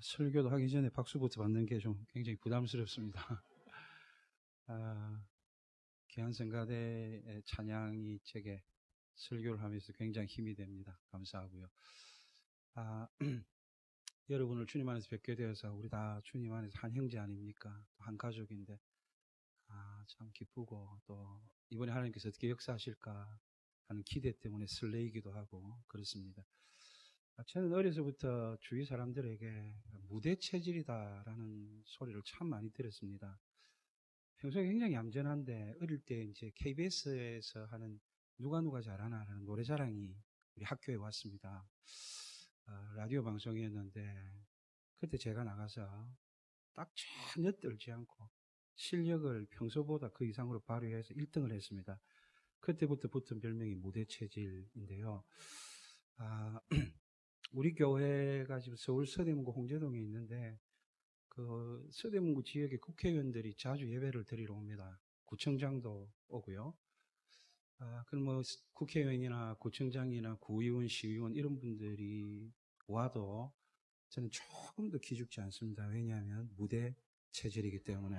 설교도 하기 전에 박수부터 받는 게 좀 굉장히 부담스럽습니다. 귀한성가대의 찬양이 제게 설교를 하면서 굉장히 힘이 됩니다. 감사하고요. 여러분을 주님 안에서 뵙게 되어서 우리 다 주님 안에서 한 형제 아닙니까? 한 가족인데 참 기쁘고 또 이번에 하나님께서 어떻게 역사하실까 하는 기대 때문에 설레이기도 하고 그렇습니다. 저는 어려서부터 주위 사람들에게 무대 체질이다라는 소리를 참 많이 들었습니다. 평소에 굉장히 얌전한데 어릴 때 이제 KBS에서 하는 누가 잘하나라는 노래 자랑이 우리 학교에 왔습니다. 라디오 방송이었는데 그때 제가 나가서 딱 전혀 떨지 않고 실력을 평소보다 그 이상으로 발휘해서 1등을 했습니다. 그때부터 붙은 별명이 무대 체질인데요. 우리 교회가 지금 서울 서대문구 홍제동에 있는데 그 서대문구 지역의 국회의원들이 자주 예배를 드리러 옵니다. 구청장도 오고요. 그럼 뭐 국회의원이나 구청장이나 구의원, 시의원 이런 분들이 와도 저는 조금 더 기죽지 않습니다. 왜냐하면 무대 체질이기 때문에.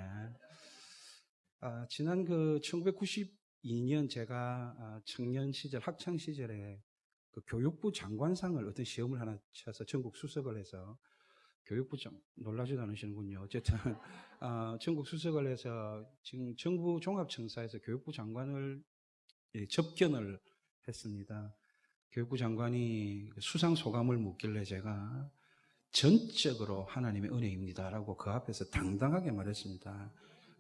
지난 1992년 제가 청년 시절, 학창 시절에 그 교육부 장관상을 어떤 시험을 하나 쳐서 전국 수석을 해서 교육부 놀라지도 않으시는군요. 어쨌든 전국 수석을 해서 지금 정부 종합청사에서 교육부 장관을 접견을 했습니다. 교육부 장관이 수상 소감을 묻길래 제가 전적으로 하나님의 은혜입니다라고 그 앞에서 당당하게 말했습니다.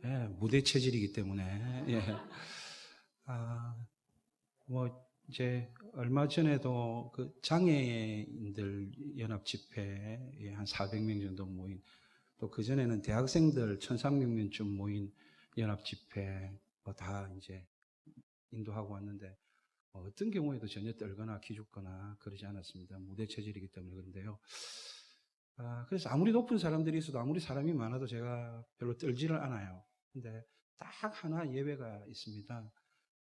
예, 무대 체질이기 때문에. 예. 이제 얼마 전에도 그 장애인들 연합 집회에 한 400명 정도 모인, 또 그전에는 대학생들 1300명쯤 모인 연합 집회 다 이제 인도하고 왔는데 어떤 경우에도 전혀 떨거나 기죽거나 그러지 않았습니다. 무대 체질이기 때문에 그런데요. 그래서 아무리 높은 사람들이 있어도 아무리 사람이 많아도 제가 별로 떨지를 않아요. 근데 딱 하나 예외가 있습니다.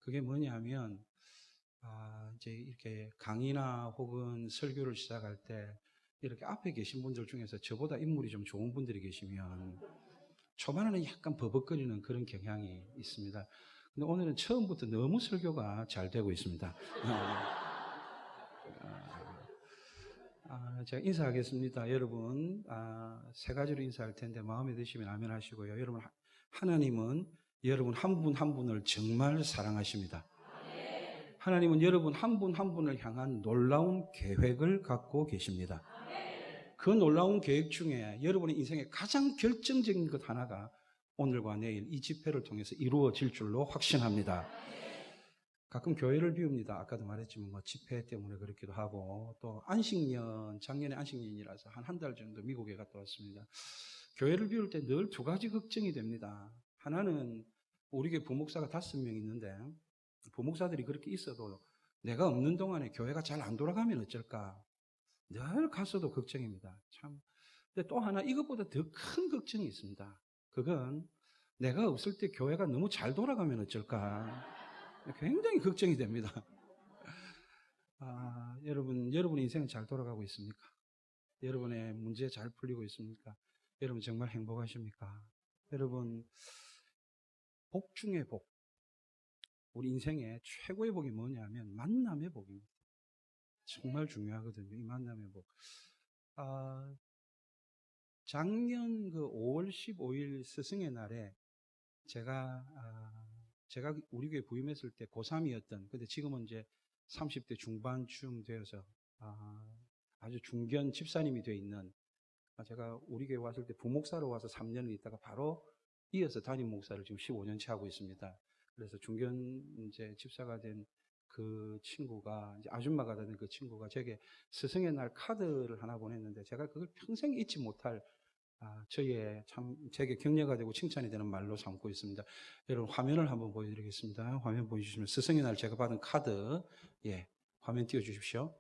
그게 뭐냐면 이제 이렇게 강의나 혹은 설교를 시작할 때 이렇게 앞에 계신 분들 중에서 저보다 인물이 좀 좋은 분들이 계시면 초반에는 약간 버벅거리는 그런 경향이 있습니다. 근데 오늘은 처음부터 너무 설교가 잘 되고 있습니다. 제가 인사하겠습니다. 여러분, 세 가지로 인사할 텐데 마음에 드시면 아멘 하시고요. 여러분, 하나님은 여러분 한 분 한 분을 정말 사랑하십니다. 하나님은 여러분 한 분 한 분을 향한 놀라운 계획을 갖고 계십니다. 그 놀라운 계획 중에 여러분의 인생의 가장 결정적인 것 하나가 오늘과 내일 이 집회를 통해서 이루어질 줄로 확신합니다. 가끔 교회를 비웁니다. 아까도 말했지만 뭐 집회 때문에 그렇기도 하고, 또 안식년, 작년에 안식년이라서 한 달 정도 미국에 갔다 왔습니다. 교회를 비울 때 늘 두 가지 걱정이 됩니다. 하나는 우리 교회 부목사가 5명 있는데 부목사들이 그렇게 있어도 내가 없는 동안에 교회가 잘 안 돌아가면 어쩔까? 늘 갔어도 걱정입니다. 참. 근데 또 하나 이것보다 더 큰 걱정이 있습니다. 그건 내가 없을 때 교회가 너무 잘 돌아가면 어쩔까? 굉장히 걱정이 됩니다. 여러분의 인생은 잘 돌아가고 있습니까? 여러분의 문제 잘 풀리고 있습니까? 여러분 정말 행복하십니까? 여러분, 복 중에 복. 우리 인생의 최고의 복이 뭐냐면 만남의 복입니다. 정말 중요하거든요. 이 만남의 복. 작년 5월 15일 스승의 날에 제가 우리 교회 부임했을 때 고3이었던, 근데 지금은 이제 30대 중반쯤 되어서 아주 중견 집사님이 되어 있는, 제가 우리 교회 왔을 때 부목사로 와서 3년을 있다가 바로 이어서 담임 목사를 지금 15년째 하고 있습니다. 그래서 중견 이제 집사가 된 그 친구가, 이제 아줌마가 된 그 친구가 제게 스승의 날 카드를 하나 보냈는데 제가 그걸 평생 잊지 못할 제게 격려가 되고 칭찬이 되는 말로 삼고 있습니다. 여러분 화면을 한번 보여드리겠습니다. 화면 보여주시면 스승의 날 제가 받은 카드, 화면 띄워주십시오.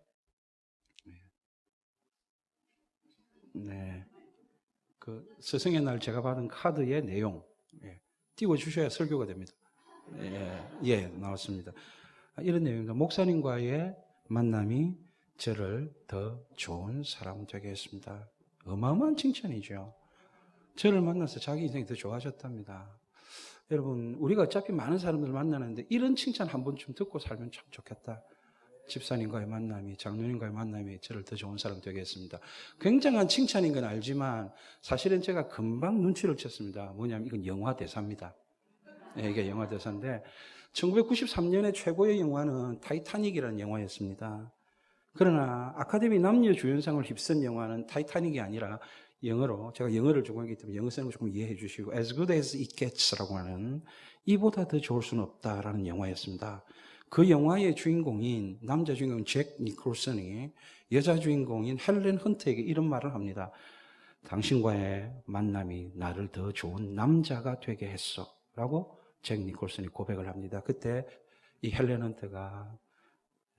네. 그 스승의 날 제가 받은 카드의 내용, 띄워주셔야 설교가 됩니다. 나왔습니다. 이런 내용입니다. 목사님과의 만남이 저를 더 좋은 사람 되게 했습니다. 어마어마한 칭찬이죠. 저를 만나서 자기 인생이 더 좋아졌답니다. 여러분, 우리가 어차피 많은 사람들을 만나는데 이런 칭찬 한 번쯤 듣고 살면 참 좋겠다. 집사님과의 만남이, 장로님과의 만남이 저를 더 좋은 사람 되게 했습니다. 굉장한 칭찬인 건 알지만 사실은 제가 금방 눈치를 챘습니다. 뭐냐면 이건 영화 대사입니다. 네, 이게 영화 대사인데 1993년에 최고의 영화는 타이타닉이라는 영화였습니다. 그러나 아카데미 남녀 주연상을 휩쓴 영화는 타이타닉이 아니라 영어로, 제가 영어를 전공하기 때문에 영어 쓰는 거 조금 이해해 주시고 As Good As It Gets라고 하는 이보다 더 좋을 수는 없다라는 영화였습니다. 그 영화의 주인공인 남자 주인공 잭 니콜슨이 여자 주인공인 헬렌 헌트에게 이런 말을 합니다. 당신과의 만남이 나를 더 좋은 남자가 되게 했어 라고 잭 니콜슨이 고백을 합니다. 그때 이 헬렌 헌트가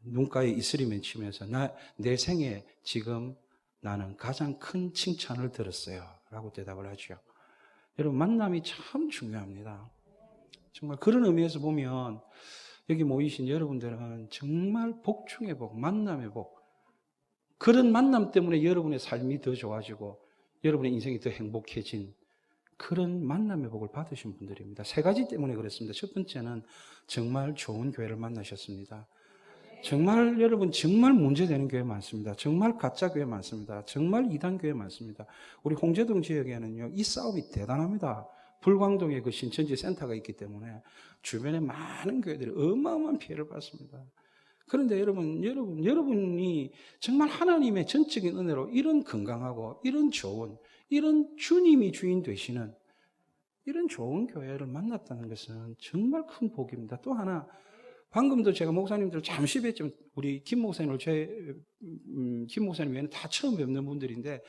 눈가에 이슬이 맺히면서 내 생에 지금 나는 가장 큰 칭찬을 들었어요 라고 대답을 하죠. 여러분, 만남이 참 중요합니다. 정말 그런 의미에서 보면 여기 모이신 여러분들은 정말 복 중의 복, 만남의 복, 그런 만남 때문에 여러분의 삶이 더 좋아지고 여러분의 인생이 더 행복해진 그런 만남의 복을 받으신 분들입니다. 세 가지 때문에 그렇습니다. 첫 번째는 정말 좋은 교회를 만나셨습니다. 정말 여러분 정말 문제되는 교회 많습니다. 정말 가짜 교회 많습니다. 정말 이단 교회 많습니다. 우리 홍제동 지역에는요, 이 싸움이 대단합니다. 불광동에 그 신천지 센터가 있기 때문에 주변에 많은 교회들이 어마어마한 피해를 받습니다. 그런데 여러분이 정말 하나님의 전적인 은혜로 이런 건강하고 이런 좋은, 이런 주님이 주인 되시는 이런 좋은 교회를 만났다는 것은 정말 큰 복입니다. 또 하나, 방금도 제가 목사님들 잠시 뵀지만 우리 김 목사님 외에는 다 처음 뵙는 분들인데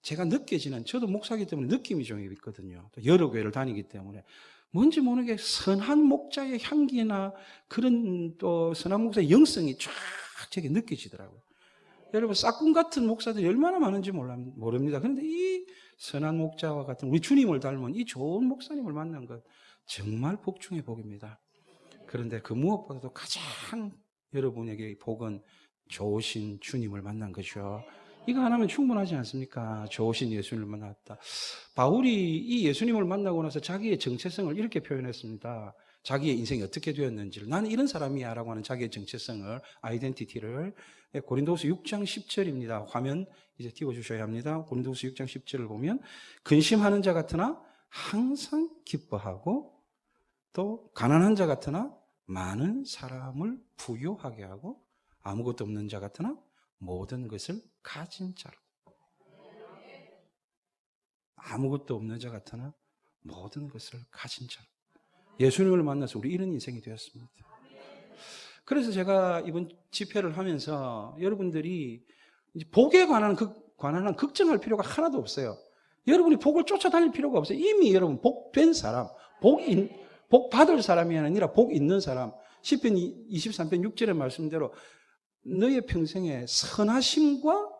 제가 느껴지는, 저도 목사이기 때문에 느낌이 좀 있거든요. 또 여러 교회를 다니기 때문에 뭔지 모르게 선한 목자의 향기나 그런 또 선한 목사의 영성이 쫙 제게 느껴지더라고요. 여러분, 싹군 같은 목사들이 얼마나 많은지 모릅니다. 그런데 이 선한 목자와 같은 우리 주님을 닮은 이 좋은 목사님을 만난 것 정말 복 중의 복입니다. 그런데 그 무엇보다도 가장 여러분에게 복은 좋으신 주님을 만난 거죠. 이거 하나면 충분하지 않습니까? 좋으신 예수님을 만났다. 바울이 이 예수님을 만나고 나서 자기의 정체성을 이렇게 표현했습니다. 자기의 인생이 어떻게 되었는지를, 나는 이런 사람이야 라고 하는 자기의 정체성을, 아이덴티티를 고린도후서 6장 10절입니다. 화면 이제 띄워주셔야 합니다. 고린도후서 6장 10절을 보면 근심하는 자 같으나 항상 기뻐하고 또 가난한 자 같으나 많은 사람을 부유하게 하고 아무것도 없는 자 같으나 모든 것을 가진 자로. 아무것도 없는 자 같으나 모든 것을 가진 자로. 예수님을 만나서 우리 이런 인생이 되었습니다. 그래서 제가 이번 집회를 하면서 여러분들이 이제 복에 관한 걱정할 필요가 하나도 없어요. 여러분이 복을 쫓아다닐 필요가 없어요. 이미 여러분 복된 사람, 복 받을 사람이 아니라 복 있는 사람. 시편 23편 6절의 말씀대로 너의 평생에 선하심과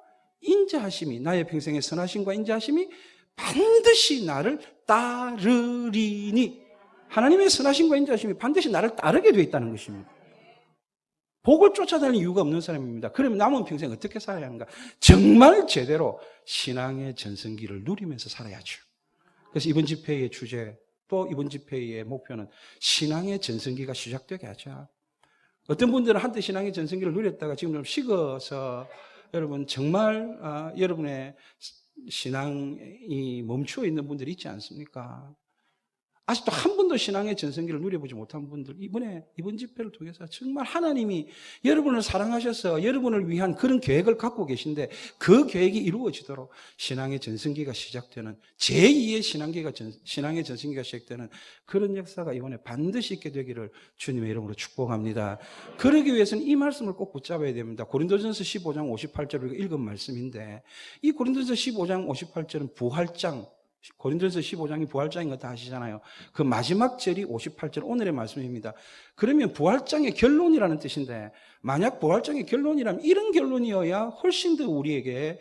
인자하심이, 나의 평생에 선하심과 인자하심이 반드시 나를 따르리니, 하나님의 선하심과 인자하심이 반드시 나를 따르게 되어 있다는 것입니다. 복을 쫓아다닐 이유가 없는 사람입니다. 그러면 남은 평생 어떻게 살아야 하는가? 정말 제대로 신앙의 전성기를 누리면서 살아야죠. 그래서 이번 집회의 주제, 또 이번 집회의 목표는 신앙의 전성기가 시작되게 하자. 어떤 분들은 한때 신앙의 전성기를 누렸다가 지금 좀 식어서 여러분 정말 여러분의 신앙이 멈추어 있는 분들이 있지 않습니까? 아직도 한 번도 신앙의 전성기를 누려보지 못한 분들, 이번 집회를 통해서 정말 하나님이 여러분을 사랑하셔서 여러분을 위한 그런 계획을 갖고 계신데 그 계획이 이루어지도록 신앙의 전성기가 시작되는, 제2의 신앙의 전성기가 시작되는 그런 역사가 이번에 반드시 있게 되기를 주님의 이름으로 축복합니다. 그러기 위해서는 이 말씀을 꼭 붙잡아야 됩니다. 고린도전서 15장 58절을 읽은 말씀인데, 이 고린도전서 15장 58절은 부활장, 고린도전서 15장이 부활장인 거 다 아시잖아요. 그 마지막 절이 58절 오늘의 말씀입니다. 그러면 부활장의 결론이라는 뜻인데, 만약 부활장의 결론이라면 이런 결론이어야 훨씬 더 우리에게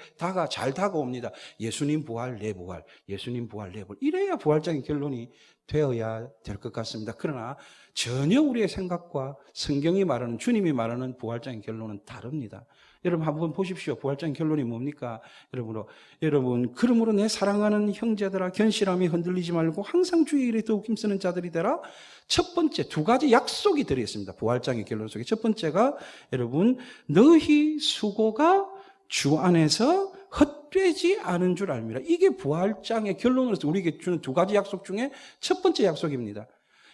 잘 다가옵니다. 예수님 부활, 내 부활, 예수님 부활, 내 부활. 이래야 부활장의 결론이 되어야 될 것 같습니다. 그러나 전혀 우리의 생각과 성경이 말하는, 주님이 말하는 부활장의 결론은 다릅니다. 여러분 한번 보십시오. 부활장의 결론이 뭡니까? 여러분 그러므로 내 사랑하는 형제들아 견실함이 흔들리지 말고 항상 주의 일에 더욱 힘쓰는 자들이 되라. 첫 번째 두 가지 약속이 들어있습니다. 부활장의 결론 속에 첫 번째가 여러분 너희 수고가 주 안에서 헛되지 않은 줄 알미라. 이게 부활장의 결론으로서 우리에게 주는 두 가지 약속 중에 첫 번째 약속입니다.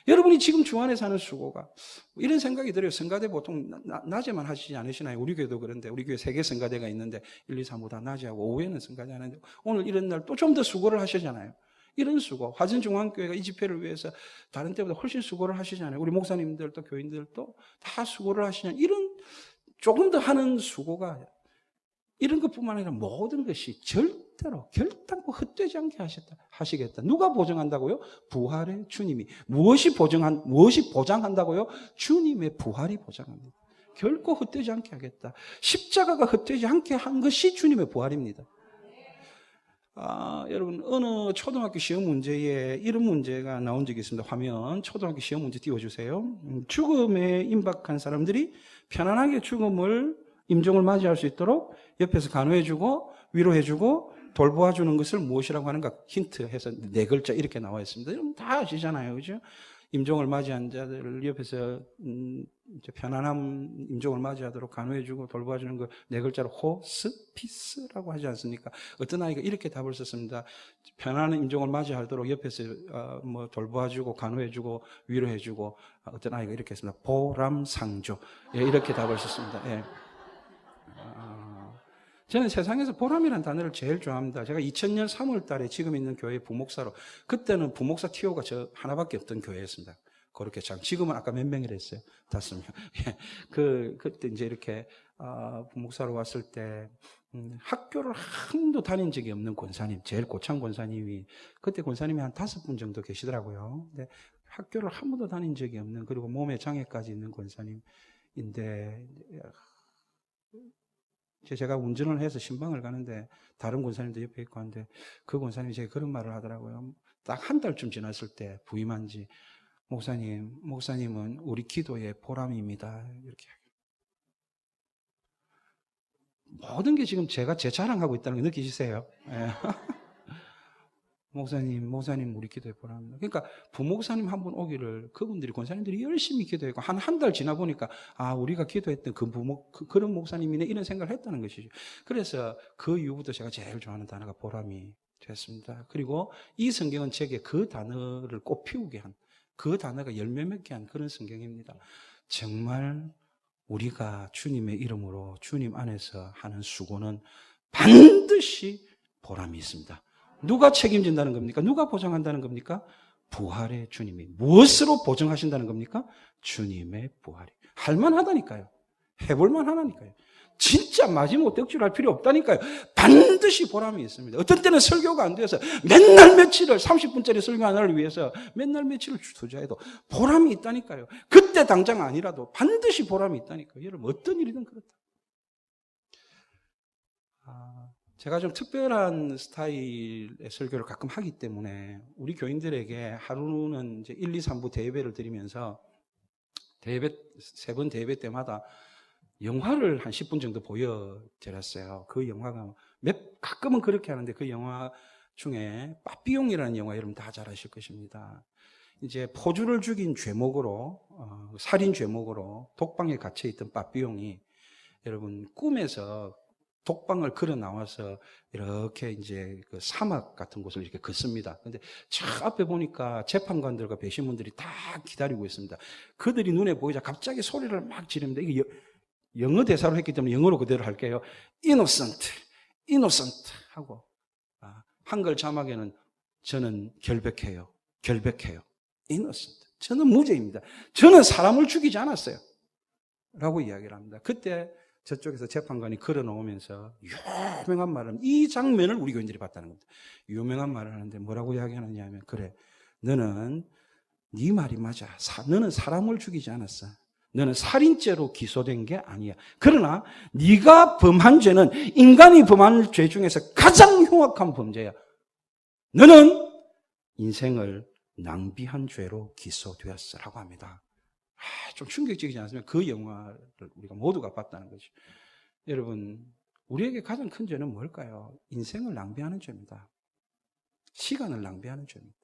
여러분이 지금 주 안에 사는 수고가 이런 생각이 들어요. 성가대 보통 낮에만 하시지 않으시나요? 우리 교회도 그런데 우리 교회 3개 성가대가 있는데 1, 2, 3보다 낮에 하고 오후에는 성가대 하는데 오늘 이런 날 또 좀 더 수고를 하시잖아요. 이런 수고, 화전중앙교회가 이 집회를 위해서 다른 때보다 훨씬 수고를 하시잖아요. 우리 목사님들도 교인들도 다 수고를 하시잖아요. 이런 조금 더 하는 수고가 이런 것뿐만 아니라 모든 것이 절대로 결단코 헛되지 않게 하시겠다. 누가 보증한다고요? 부활의 주님이. 무엇이 보장한다고요? 주님의 부활이 보장합니다. 결코 헛되지 않게 하겠다. 십자가가 헛되지 않게 한 것이 주님의 부활입니다. 여러분 어느 초등학교 시험 문제에 이런 문제가 나온 적이 있습니다. 화면 초등학교 시험 문제 띄워주세요. 죽음에 임박한 사람들이 편안하게 죽음을 임종을 맞이할 수 있도록 옆에서 간호해주고 위로해주고 돌보아주는 것을 무엇이라고 하는가 힌트해서 4글자 이렇게 나와 있습니다. 여러분 다 아시잖아요, 그죠? 임종을 맞이한 자들을 옆에서 이제 편안한 임종을 맞이하도록 간호해주고 돌봐주는 거 4글자로 호스피스라고 하지 않습니까? 어떤 아이가 이렇게 답을 썼습니다. 편안한 임종을 맞이하도록 옆에서 뭐 돌봐주고 간호해주고 위로해주고 어떤 아이가 이렇게 했습니다. 보람상조. 예, 이렇게 답을 썼습니다. 예. 저는 세상에서 보람이라는 단어를 제일 좋아합니다. 제가 2000년 3월 달에 지금 있는 교회 부목사로, 그때는 부목사 티오가 저 하나밖에 없던 교회였습니다. 그렇게 지금은 아까 몇 명이라 했어요? 5명. 그때 이제 이렇게, 부목사로 왔을 때, 학교를 한 번도 다닌 적이 없는 권사님, 제일 고참 권사님이, 그때 권사님이 한 5분 정도 계시더라고요. 근데 학교를 한 번도 다닌 적이 없는, 그리고 몸에 장애까지 있는 권사님인데, 제가 운전을 해서 신방을 가는데 다른 권사님도 옆에 있고 하는데 그 권사님이 제가 그런 말을 하더라고요. 딱 한 달쯤 지났을 때 부임한 지 목사님은 우리 기도의 보람입니다. 이렇게 모든 게 지금 제가 제 자랑하고 있다는 거 느끼시세요? 네. 목사님 우리 기도에 보랍니다. 그러니까 부목사님 한 분 오기를 그분들이 권사님들이 열심히 기도했고 한 달 지나 보니까 우리가 기도했던 그런 목사님이네 이런 생각을 했다는 것이죠. 그래서 그 이후부터 제가 제일 좋아하는 단어가 보람이 됐습니다. 그리고 이 성경은 제게 그 단어를 꽃피우게 한, 그 단어가 열매 맺게 한 그런 성경입니다. 정말 우리가 주님의 이름으로 주님 안에서 하는 수고는 반드시 보람이 있습니다. 누가 책임진다는 겁니까? 누가 보장한다는 겁니까? 부활의 주님이. 무엇으로 보증하신다는 겁니까? 주님의 부활이. 할만하다니까요. 해볼만 하다니까요. 진짜 마지못 덕질할 필요 없다니까요. 반드시 보람이 있습니다. 어떤 때는 설교가 안 돼서 맨날 며칠을 30분짜리 설교 하나를 위해서 맨날 며칠을 투자해도 보람이 있다니까요. 그때 당장 아니라도 반드시 보람이 있다니까요. 여러분 어떤 일이든 그렇다. 제가 좀 특별한 스타일의 설교를 가끔 하기 때문에 우리 교인들에게 하루는 이제 1, 2, 3부 대예배를 드리면서 대예배 3번 대예배 때마다 영화를 한 10분 정도 보여드렸어요. 그 영화가 가끔은 그렇게 하는데 그 영화 중에 빠삐용이라는 영화 여러분 다 잘 아실 것입니다. 이제 포주를 죽인 죄목으로 살인 죄목으로 독방에 갇혀 있던 빠삐용이 여러분 꿈에서 독방을 걸어 나와서 이렇게 이제 그 사막 같은 곳을 이렇게 걷습니다. 근데 저 앞에 보니까 재판관들과 배심원들이 다 기다리고 있습니다. 그들이 눈에 보이자 갑자기 소리를 막 지릅니다. 이게 영어 대사로 했기 때문에 영어로 그대로 할게요. innocent 하고 한글 자막에는 저는 결백해요. innocent. 저는 무죄입니다. 저는 사람을 죽이지 않았어요. 라고 이야기를 합니다. 그때 저쪽에서 재판관이 걸어 놓으면서 유명한 말을, 이 장면을 우리 교인들이 봤다는 겁니다. 유명한 말을 하는데 뭐라고 이야기하느냐 하면, 그래, 너는 네 말이 맞아. 너는 사람을 죽이지 않았어. 너는 살인죄로 기소된 게 아니야. 그러나 네가 범한 죄는 인간이 범한 죄 중에서 가장 흉악한 범죄야. 너는 인생을 낭비한 죄로 기소되었어라고 합니다. 좀 충격적이지 않습니까? 그 영화를 우리가 모두가 봤다는 거죠. 여러분, 우리에게 가장 큰 죄는 뭘까요? 인생을 낭비하는 죄입니다. 시간을 낭비하는 죄입니다.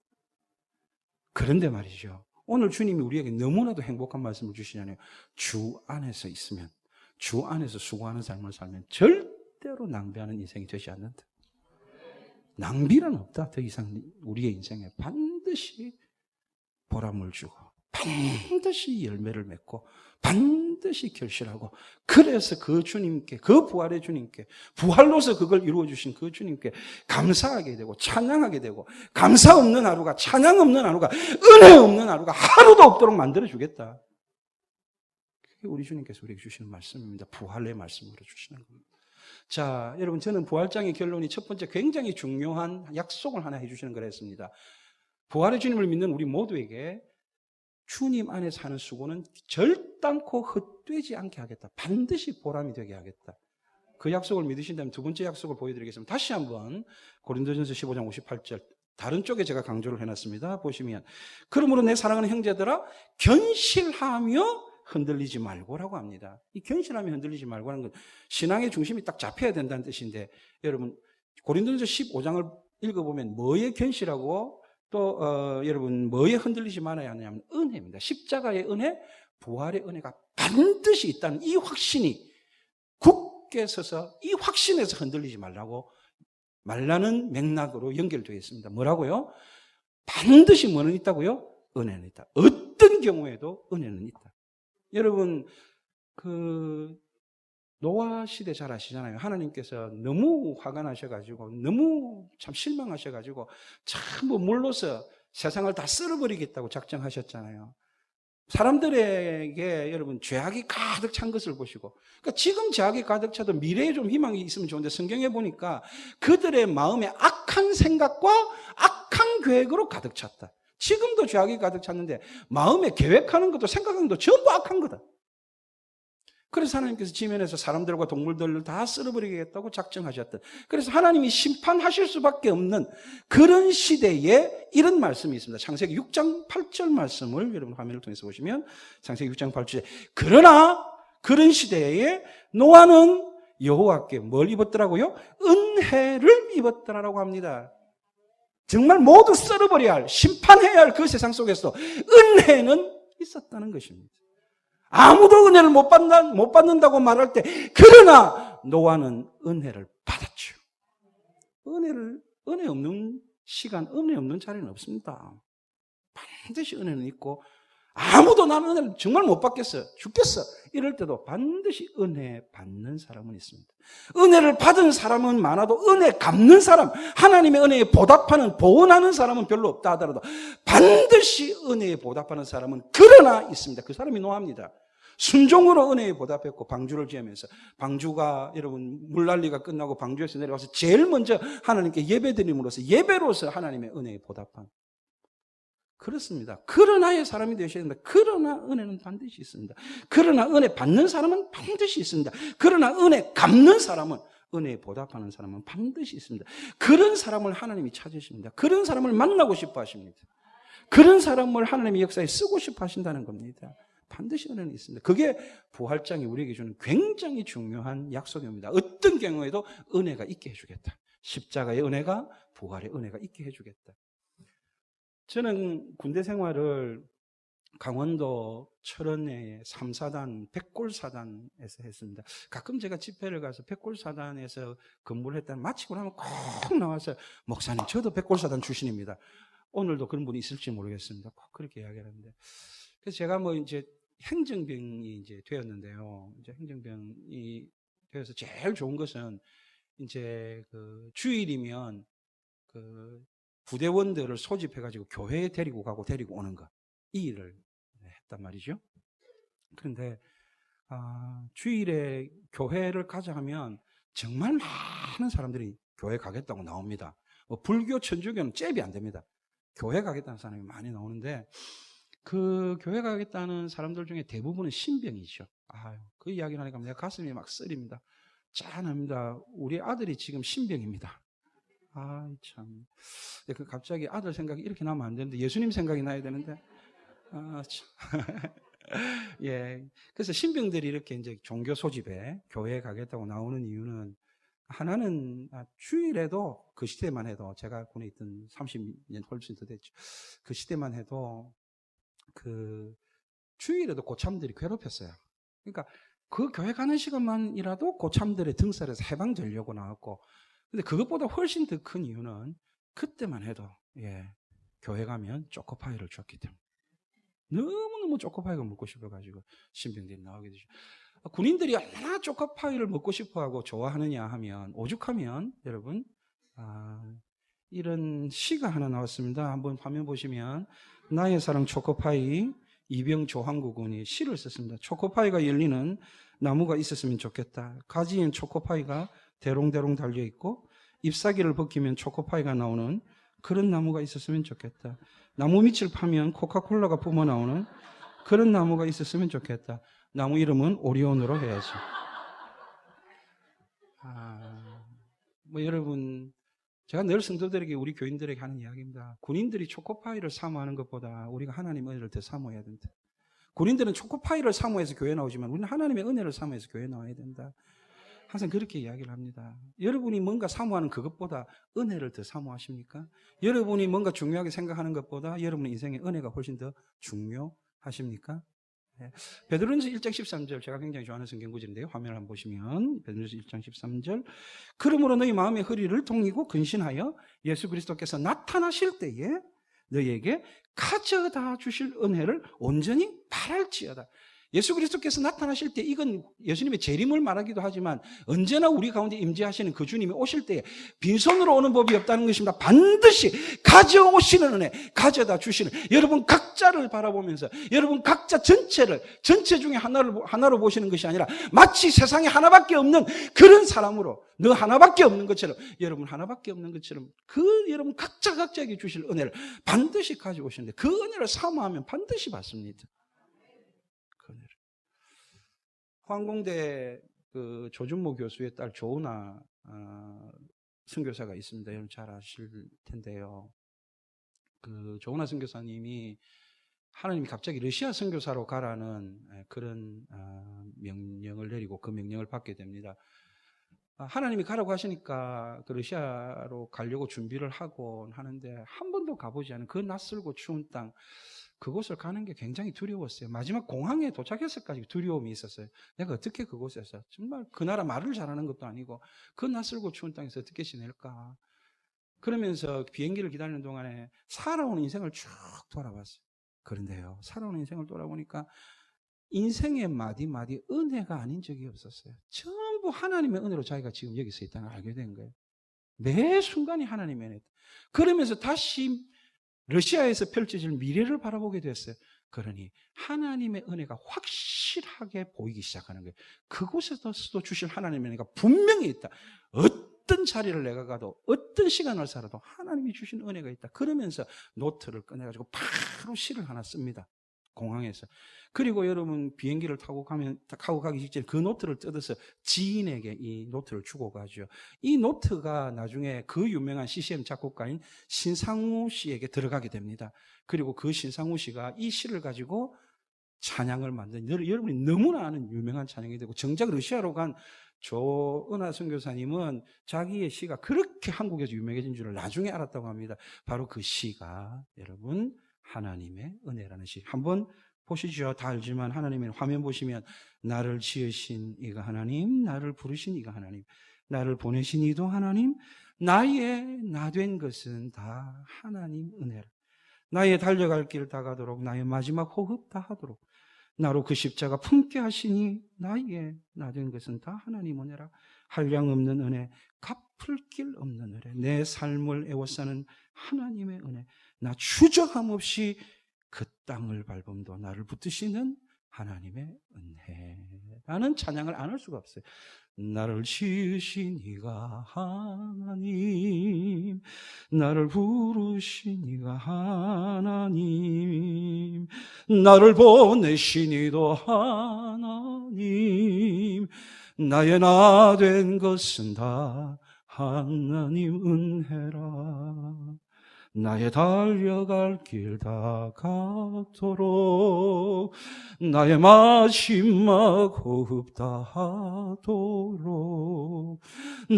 그런데 말이죠. 오늘 주님이 우리에게 너무나도 행복한 말씀을 주시잖아요. 주 안에서 있으면, 주 안에서 수고하는 삶을 살면 절대로 낭비하는 인생이 되지 않는다. 낭비란 없다. 더 이상 우리의 인생에 반드시 보람을 주고 반드시 열매를 맺고 반드시 결실하고, 그래서 그 주님께, 그 부활의 주님께, 부활로서 그걸 이루어주신 그 주님께 감사하게 되고 찬양하게 되고, 감사 없는 하루가, 찬양 없는 하루가, 은혜 없는 하루가 하루도 없도록 만들어주겠다. 그게 우리 주님께서 우리에게 주시는 말씀입니다. 부활의 말씀으로 주시는 겁니다. 자, 여러분, 저는 부활장의 결론이 첫 번째 굉장히 중요한 약속을 하나 해주시는 걸 했습니다. 부활의 주님을 믿는 우리 모두에게 주님 안에 사는 수고는 절단코 헛되지 않게 하겠다. 반드시 보람이 되게 하겠다. 그 약속을 믿으신다면 두 번째 약속을 보여드리겠습니다. 다시 한번 고린도전서 15장 58절 다른 쪽에 제가 강조를 해놨습니다. 보시면, 그러므로 내 사랑하는 형제들아 견실하며 흔들리지 말고라고 합니다. 이 견실하며 흔들리지 말고라는 건 신앙의 중심이 딱 잡혀야 된다는 뜻인데, 여러분 고린도전서 15장을 읽어보면 뭐에 견실하고 또 여러분 뭐에 흔들리지 말아야 하냐면 은혜입니다. 십자가의 은혜, 부활의 은혜가 반드시 있다는 이 확신이 굳게 서서 이 확신에서 흔들리지 말라는 맥락으로 연결되어 있습니다. 뭐라고요? 반드시 뭐는 있다고요? 은혜는 있다. 어떤 경우에도 은혜는 있다. 여러분 노아 시대 잘 아시잖아요. 하나님께서 너무 화가 나셔가지고, 너무 참 실망하셔가지고, 참 물로서 세상을 다 쓸어버리겠다고 작정하셨잖아요. 사람들에게 여러분 죄악이 가득 찬 것을 보시고, 그러니까 지금 죄악이 가득 차도 미래에 좀 희망이 있으면 좋은데, 성경에 보니까 그들의 마음에 악한 생각과 악한 계획으로 가득 찼다. 지금도 죄악이 가득 찼는데 마음에 계획하는 것도 생각하는 것도 전부 악한 거다. 그래서 하나님께서 지면에서 사람들과 동물들을 다 쓸어버리겠다고 작정하셨다. 그래서 하나님이 심판하실 수밖에 없는 그런 시대에 이런 말씀이 있습니다. 창세기 6장 8절 말씀을 여러분 화면을 통해서 보시면, 창세기 6장 8절에, 그러나 그런 시대에 노아는 여호와께 뭘 입었더라고요? 은혜를 입었더라라고 합니다. 정말 모두 썰어버려야 할, 심판해야 할 그 세상 속에서 은혜는 있었다는 것입니다. 아무도 은혜를 못 받는다고 말할 때, 그러나 노아는 은혜를 받았죠. 은혜 없는 시간, 은혜 없는 자리는 없습니다. 반드시 은혜는 있고, 아무도 나는 은혜를 정말 못 받겠어, 죽겠어, 이럴 때도 반드시 은혜 받는 사람은 있습니다. 은혜를 받은 사람은 많아도 은혜 갚는 사람, 하나님의 은혜에 보답하는, 보은하는 사람은 별로 없다 하더라도 반드시 은혜에 보답하는 사람은 그러나 있습니다. 그 사람이 노아입니다. 순종으로 은혜에 보답했고, 방주를 지으면서, 방주가 여러분 물난리가 끝나고 방주에서 내려와서 제일 먼저 하나님께 예배드림으로써, 예배로서 하나님의 은혜에 보답한, 그렇습니다. 그러나의 사람이 되셔야 된다. 그러나 은혜는 반드시 있습니다. 그러나 은혜 받는 사람은 반드시 있습니다. 그러나 은혜 갚는 사람은, 은혜에 보답하는 사람은 반드시 있습니다. 그런 사람을 하나님이 찾으십니다. 그런 사람을 만나고 싶어 하십니다. 그런 사람을 하나님의 역사에 쓰고 싶어 하신다는 겁니다. 반드시 은혜는 있습니다. 그게 부활장이 우리에게 주는 굉장히 중요한 약속입니다. 어떤 경우에도 은혜가 있게 해주겠다. 십자가의 은혜가, 부활의 은혜가 있게 해주겠다. 저는 군대 생활을 강원도 철원의 3사단 백골사단에서 했습니다. 가끔 제가 집회를 가서 백골사단에서 근무를 했다는, 마치고 나면 꼭 나와서, 목사님 저도 백골사단 출신입니다. 오늘도 그런 분이 있을지 모르겠습니다. 꼭 그렇게 이야기하는데, 그래서 제가 이제 행정병이 이제 되었는데요. 이제 행정병이 되어서 제일 좋은 것은 이제 주일이면 부대원들을 소집해가지고 교회에 데리고 가고 데리고 오는 것, 이 일을 했단 말이죠. 그런데 주일에 교회를 가자 하면 정말 많은 사람들이 교회 가겠다고 나옵니다. 불교, 천주교는 잽이 안 됩니다. 교회 가겠다는 사람이 많이 나오는데, 그 교회 가겠다는 사람들 중에 대부분은 신병이죠. 그 이야기를 하니까 내가 가슴이 막 쓰립니다. 짠합니다. 우리 아들이 지금 신병입니다. 참. 갑자기 아들 생각이 이렇게 나면 안 되는데, 예수님 생각이 나야 되는데, 참. 예. 그래서 신병들이 이렇게 이제 종교 소집에 교회에 가겠다고 나오는 이유는 하나는 주일에도 그 시대만 해도 제가 군에 있던 30년 훨씬 더 됐죠. 그 시대만 해도 그 주일에도 고참들이 괴롭혔어요. 그러니까 그 교회 가는 시간만이라도 고참들의 등살에서 해방되려고 나왔고, 근데 그것보다 훨씬 더 큰 이유는 그때만 해도 교회 가면 초코파이를 줬기 때문에 너무너무 초코파이가 먹고 싶어가지고 신병들이 나오게 되죠. 군인들이 얼마나 초코파이를 먹고 싶어하고 좋아하느냐 하면, 오죽하면 여러분 이런 시가 하나 나왔습니다. 한번 화면 보시면 나의 사랑 초코파이 이병 조항구 군이 시를 썼습니다. 초코파이가 열리는 나무가 있었으면 좋겠다. 가지엔 초코파이가 대롱대롱 달려있고 잎사귀를 벗기면 초코파이가 나오는 그런 나무가 있었으면 좋겠다. 나무 밑을 파면 코카콜라가 뿜어나오는 그런 나무가 있었으면 좋겠다. 나무 이름은 오리온으로 해야지. 여러분, 제가 늘 성도들에게, 우리 교인들에게 하는 이야기입니다. 군인들이 초코파이를 사모하는 것보다 우리가 하나님의 은혜를 더 사모해야 된다. 군인들은 초코파이를 사모해서 교회 나오지만 우리는 하나님의 은혜를 사모해서 교회 나와야 된다. 항상 그렇게 이야기를 합니다. 여러분이 뭔가 사모하는 그것보다 은혜를 더 사모하십니까? 여러분이 뭔가 중요하게 생각하는 것보다 여러분의 인생의 은혜가 훨씬 더 중요하십니까? 베드로전서 1장 13절, 제가 굉장히 좋아하는 성경구절인데요. 화면을 한번 보시면 베드로전서 1장 13절, 그러므로 너희 마음의 허리를 동이고 근신하여 예수 그리스도께서 나타나실 때에 너희에게 가져다 주실 은혜를 온전히 바랄지어다. 예수 그리스도께서 나타나실 때, 이건 예수님의 재림을 말하기도 하지만 언제나 우리 가운데 임재하시는 그 주님이 오실 때에 빈손으로 오는 법이 없다는 것입니다. 반드시 가져오시는 은혜, 가져다 주시는, 여러분 각자를 바라보면서 여러분 각자 전체 중에 하나로 보시는 것이 아니라 마치 세상에 하나밖에 없는 그런 사람으로, 너 하나밖에 없는 것처럼, 여러분 하나밖에 없는 것처럼 여러분 각자에게 주실 은혜를 반드시 가져오시는데, 그 은혜를 사모하면 반드시 받습니다. 황공대 그 조준모 교수의 딸 조은아 선교사가 있습니다. 여러분 잘 아실 텐데요. 그 조은아 선교사님이 하나님이 갑자기 러시아 선교사로 가라는 그런 명령을 내리고 그 명령을 받게 됩니다. 하나님이 가라고 하시니까 그 러시아로 가려고 준비를 하고 하는데 한 번도 가보지 않은 그 낯설고 추운 땅, 그곳을 가는 게 굉장히 두려웠어요. 마지막 공항에 도착했을까지 두려움이 있었어요. 내가 어떻게 그곳에서, 정말 그 나라 말을 잘하는 것도 아니고 그 낯설고 추운 땅에서 어떻게 지낼까. 그러면서 비행기를 기다리는 동안에 살아온 인생을 쭉 돌아봤어요. 그런데요, 살아온 인생을 돌아보니까 인생의 마디마디 은혜가 아닌 적이 없었어요. 전부 하나님의 은혜로 자기가 지금 여기 서 있다는 걸 알게 된 거예요. 매 순간이 하나님의 은혜. 그러면서 다시 러시아에서 펼쳐질 미래를 바라보게 됐어요. 그러니 하나님의 은혜가 확실하게 보이기 시작하는 거예요. 그곳에서도 주실 하나님의 은혜가 분명히 있다. 어떤 자리를 내가 가도, 어떤 시간을 살아도 하나님이 주신 은혜가 있다. 그러면서 노트를 꺼내가지고 바로 시를 하나 씁니다. 공항에서. 그리고 여러분 비행기를 타고 가기 직전에 그 노트를 뜯어서 지인에게 이 노트를 주고 가죠. 이 노트가 나중에 그 유명한 CCM 작곡가인 신상우 씨에게 들어가게 됩니다. 그리고 그 신상우 씨가 이 시를 가지고 찬양을 만든, 여러분이 너무나 아는 유명한 찬양이 되고, 정작 러시아로 간 조은하 선교사님은 자기의 시가 그렇게 한국에서 유명해진 줄을 나중에 알았다고 합니다. 바로 그 시가 여러분 하나님의 은혜라는 시. 한번 보시죠. 다 알지만 하나님의 화면 보시면 나를 지으신 이가 하나님, 나를 부르신 이가 하나님, 나를 보내신 이도 하나님, 나의 나 된 것은 다 하나님 은혜라. 나의 달려갈 길 다 가도록, 나의 마지막 호흡 다 하도록 나로 그 십자가 품게 하시니 나의 나 된 것은 다 하나님 은혜라. 한량 없는 은혜, 갚을 길 없는 은혜, 내 삶을 애워싸는 하나님의 은혜, 나 추적함 없이 그 땅을 밟음도 나를 붙드시는 하나님의 은혜라는 찬양을 안 할 수가 없어요. 나를 지으신 이가 하나님, 나를 부르신 이가 하나님, 나를 보내신 이도 하나님, 나의 나 된 것은 다 하나님 은혜라. 나의 달려갈 길 다가도록 나의 마지막 호흡 다하도록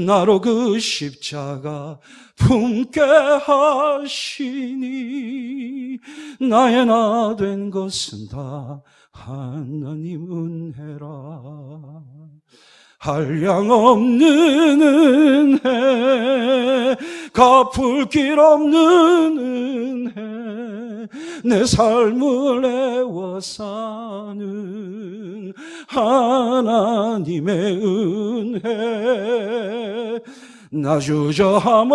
나로 그 십자가 품게 하시니 나의 나 된 것은 다 하나님 은혜라. 한량 없는 은혜, 갚을 길 없는 은혜, 내 삶을 애워 사는 하나님의 은혜. 나 주저함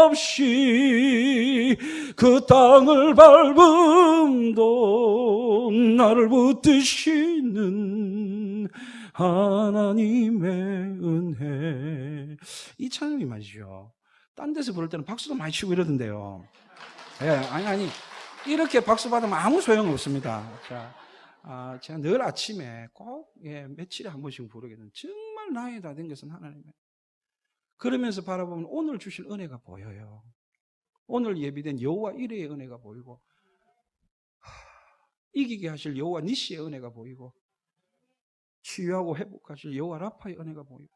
없이 그 땅을 밟음도 나를 붙드시는 하나님의 은혜. 이 찬양이 말이죠. 딴 데서 부를 때는 박수도 많이 치고 이러던데요. 예, 아니. 이렇게 박수 받으면 아무 소용 없습니다. 자, 제가 늘 아침에 꼭, 며칠에 한 번씩 부르거든요. 정말 나의 다 된 것은 하나님의. 그러면서 바라보면 오늘 주실 은혜가 보여요. 오늘 예비된 여호와 이레의 은혜가 보이고, 이기게 하실 여호와 니시의 은혜가 보이고, 치유하고 회복하실 여호와 라파의 은혜가 보이고,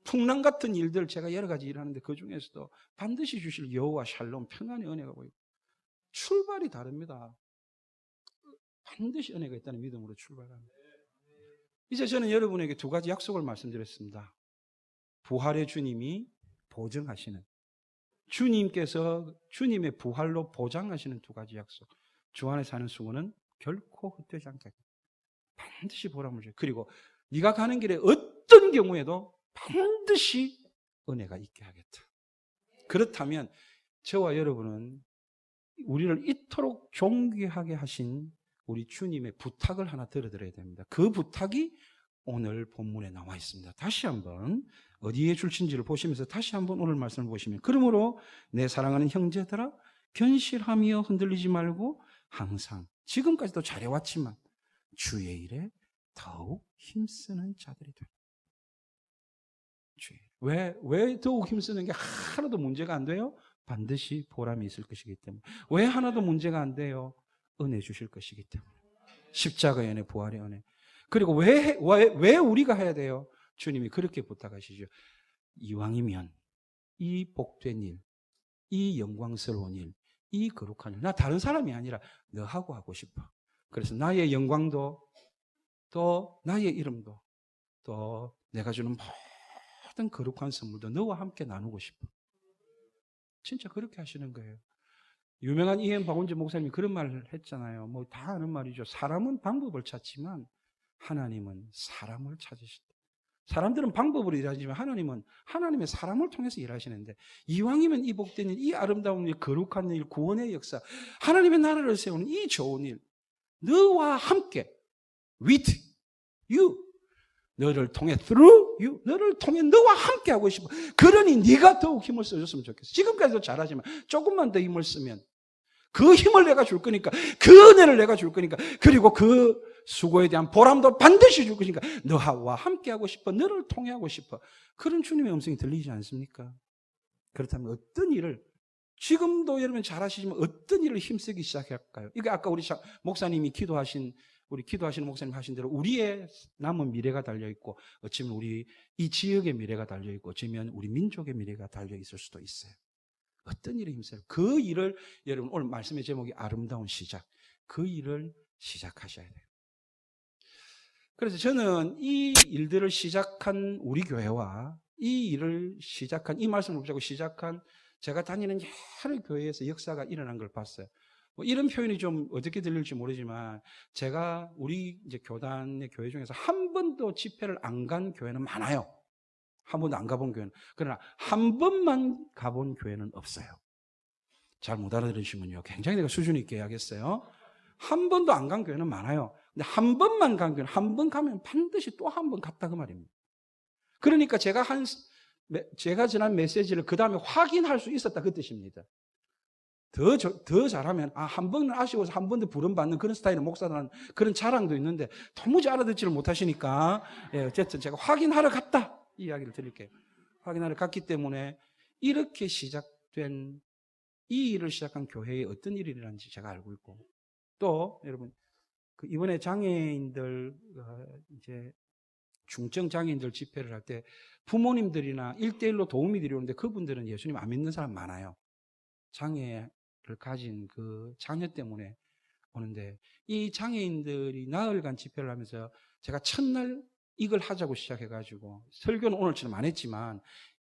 풍랑 같은 일들 제가 여러 가지 일하는데 그 중에서도 반드시 주실 여호와 샬롬 평안의 은혜가 보이고, 출발이 다릅니다. 반드시 은혜가 있다는 믿음으로 출발합니다. 이제 저는 여러분에게 두 가지 약속을 말씀드렸습니다. 부활의 주님이 보증하시는, 주님께서 주님의 부활로 보장하시는 두 가지 약속. 주 안에 사는 수고는 결코 헛되지 않겠다. 반드시 보람을 줘요. 그리고 네가 가는 길에 어떤 경우에도 반드시 은혜가 있게 하겠다. 그렇다면 저와 여러분은 우리를 이토록 존귀하게 하신 우리 주님의 부탁을 하나 들어드려야 됩니다. 그 부탁이 오늘 본문에 나와 있습니다. 다시 한번 어디에 줄친지를 보시면서 다시 한번 오늘 말씀을 보시면, 그러므로 내 사랑하는 형제들아 견실하며 흔들리지 말고 항상 지금까지도 잘해왔지만 주의 일에 더욱 힘쓰는 자들이 되라. 왜 더욱 힘쓰는 게 하나도 문제가 안 돼요? 반드시 보람이 있을 것이기 때문에. 왜 하나도 문제가 안 돼요? 은혜 주실 것이기 때문에. 십자가의 은혜, 부활의 은혜. 그리고 왜 우리가 해야 돼요? 주님이 그렇게 부탁하시죠. 이왕이면 이 복된 일, 이 영광스러운 일, 이 거룩한 일, 나 다른 사람이 아니라 너하고 하고 싶어. 그래서 나의 영광도, 또 나의 이름도, 또 내가 주는 모든 거룩한 선물도 너와 함께 나누고 싶어. 진짜 그렇게 하시는 거예요. 유명한 E.M. 박원재 목사님이 그런 말을 했잖아요. 뭐 다 아는 말이죠. 사람은 방법을 찾지만 하나님은 사람을 찾으신다. 사람들은 방법으로 일하지만 하나님은 하나님의 사람을 통해서 일하시는데, 이왕이면 이 복된 일, 이 아름다운 일, 거룩한 일, 구원의 역사, 하나님의 나라를 세우는 이 좋은 일, 너와 함께 with you, 너를 통해 through you, 너를 통해 너와 함께 하고 싶어. 그러니 네가 더욱 힘을 써줬으면 좋겠어. 지금까지도 잘하지만 조금만 더 힘을 쓰면 그 힘을 내가 줄 거니까, 그 은혜를 내가 줄 거니까, 그리고 그 수고에 대한 보람도 반드시 줄 것이니까 너와 함께 하고 싶어, 너를 통해 하고 싶어. 그런 주님의 음성이 들리지 않습니까? 그렇다면 어떤 일을, 지금도 여러분 잘하시지만 어떤 일을 힘쓰기 시작할까요? 이게 아까 우리 목사님이 우리 기도하시는 목사님 하신 대로 우리의 남은 미래가 달려있고, 어쩌면 우리 이 지역의 미래가 달려있고, 어쩌면 우리 민족의 미래가 달려있을 수도 있어요. 어떤 일을 힘써요? 그 일을, 여러분 오늘 말씀의 제목이 아름다운 시작, 그 일을 시작하셔야 돼요. 그래서 저는 이 일들을 시작한 우리 교회와 이 일을 시작한, 이 말씀을 붙잡고 시작한 제가 다니는 여러 교회에서 역사가 일어난 걸 봤어요. 뭐 이런 표현이 좀 어떻게 들릴지 모르지만, 제가 우리 이제 교단의 교회 중에서 한 번도 집회를 안 간 교회는 많아요. 한 번도 안 가본 교회는. 그러나 한 번만 가본 교회는 없어요. 잘 못 알아들으시면요, 굉장히 내가 수준 있게 해야겠어요. 한 번도 안 간 교회는 많아요. 근데 한 번만 간 교회는, 한 번 가면 반드시 또 한 번 갔다 그 말입니다. 그러니까 제가 지난 메시지를 그 다음에 확인할 수 있었다 그 뜻입니다. 더 잘하면, 한 번은 아쉬워서 한 번 더 부름받는 그런 스타일의 목사라는 그런 자랑도 있는데, 도무지 알아듣지를 못하시니까, 어쨌든 제가 확인하러 갔다, 이 이야기를 드릴게요. 확인하러 갔기 때문에 이렇게 시작된 이 일을 시작한 교회에 어떤 일이라는지 제가 알고 있고, 또 여러분 이번에 장애인들 이제 중증 장애인들 집회를 할 때 부모님들이나 1대1로 도움이 드리는데 그분들은 예수님 안 믿는 사람 많아요. 장애를 가진 그 자녀 때문에 오는데, 이 장애인들이 나흘간 집회를 하면서 제가 첫날 이걸 하자고 시작해가지고, 설교는 오늘처럼 안 했지만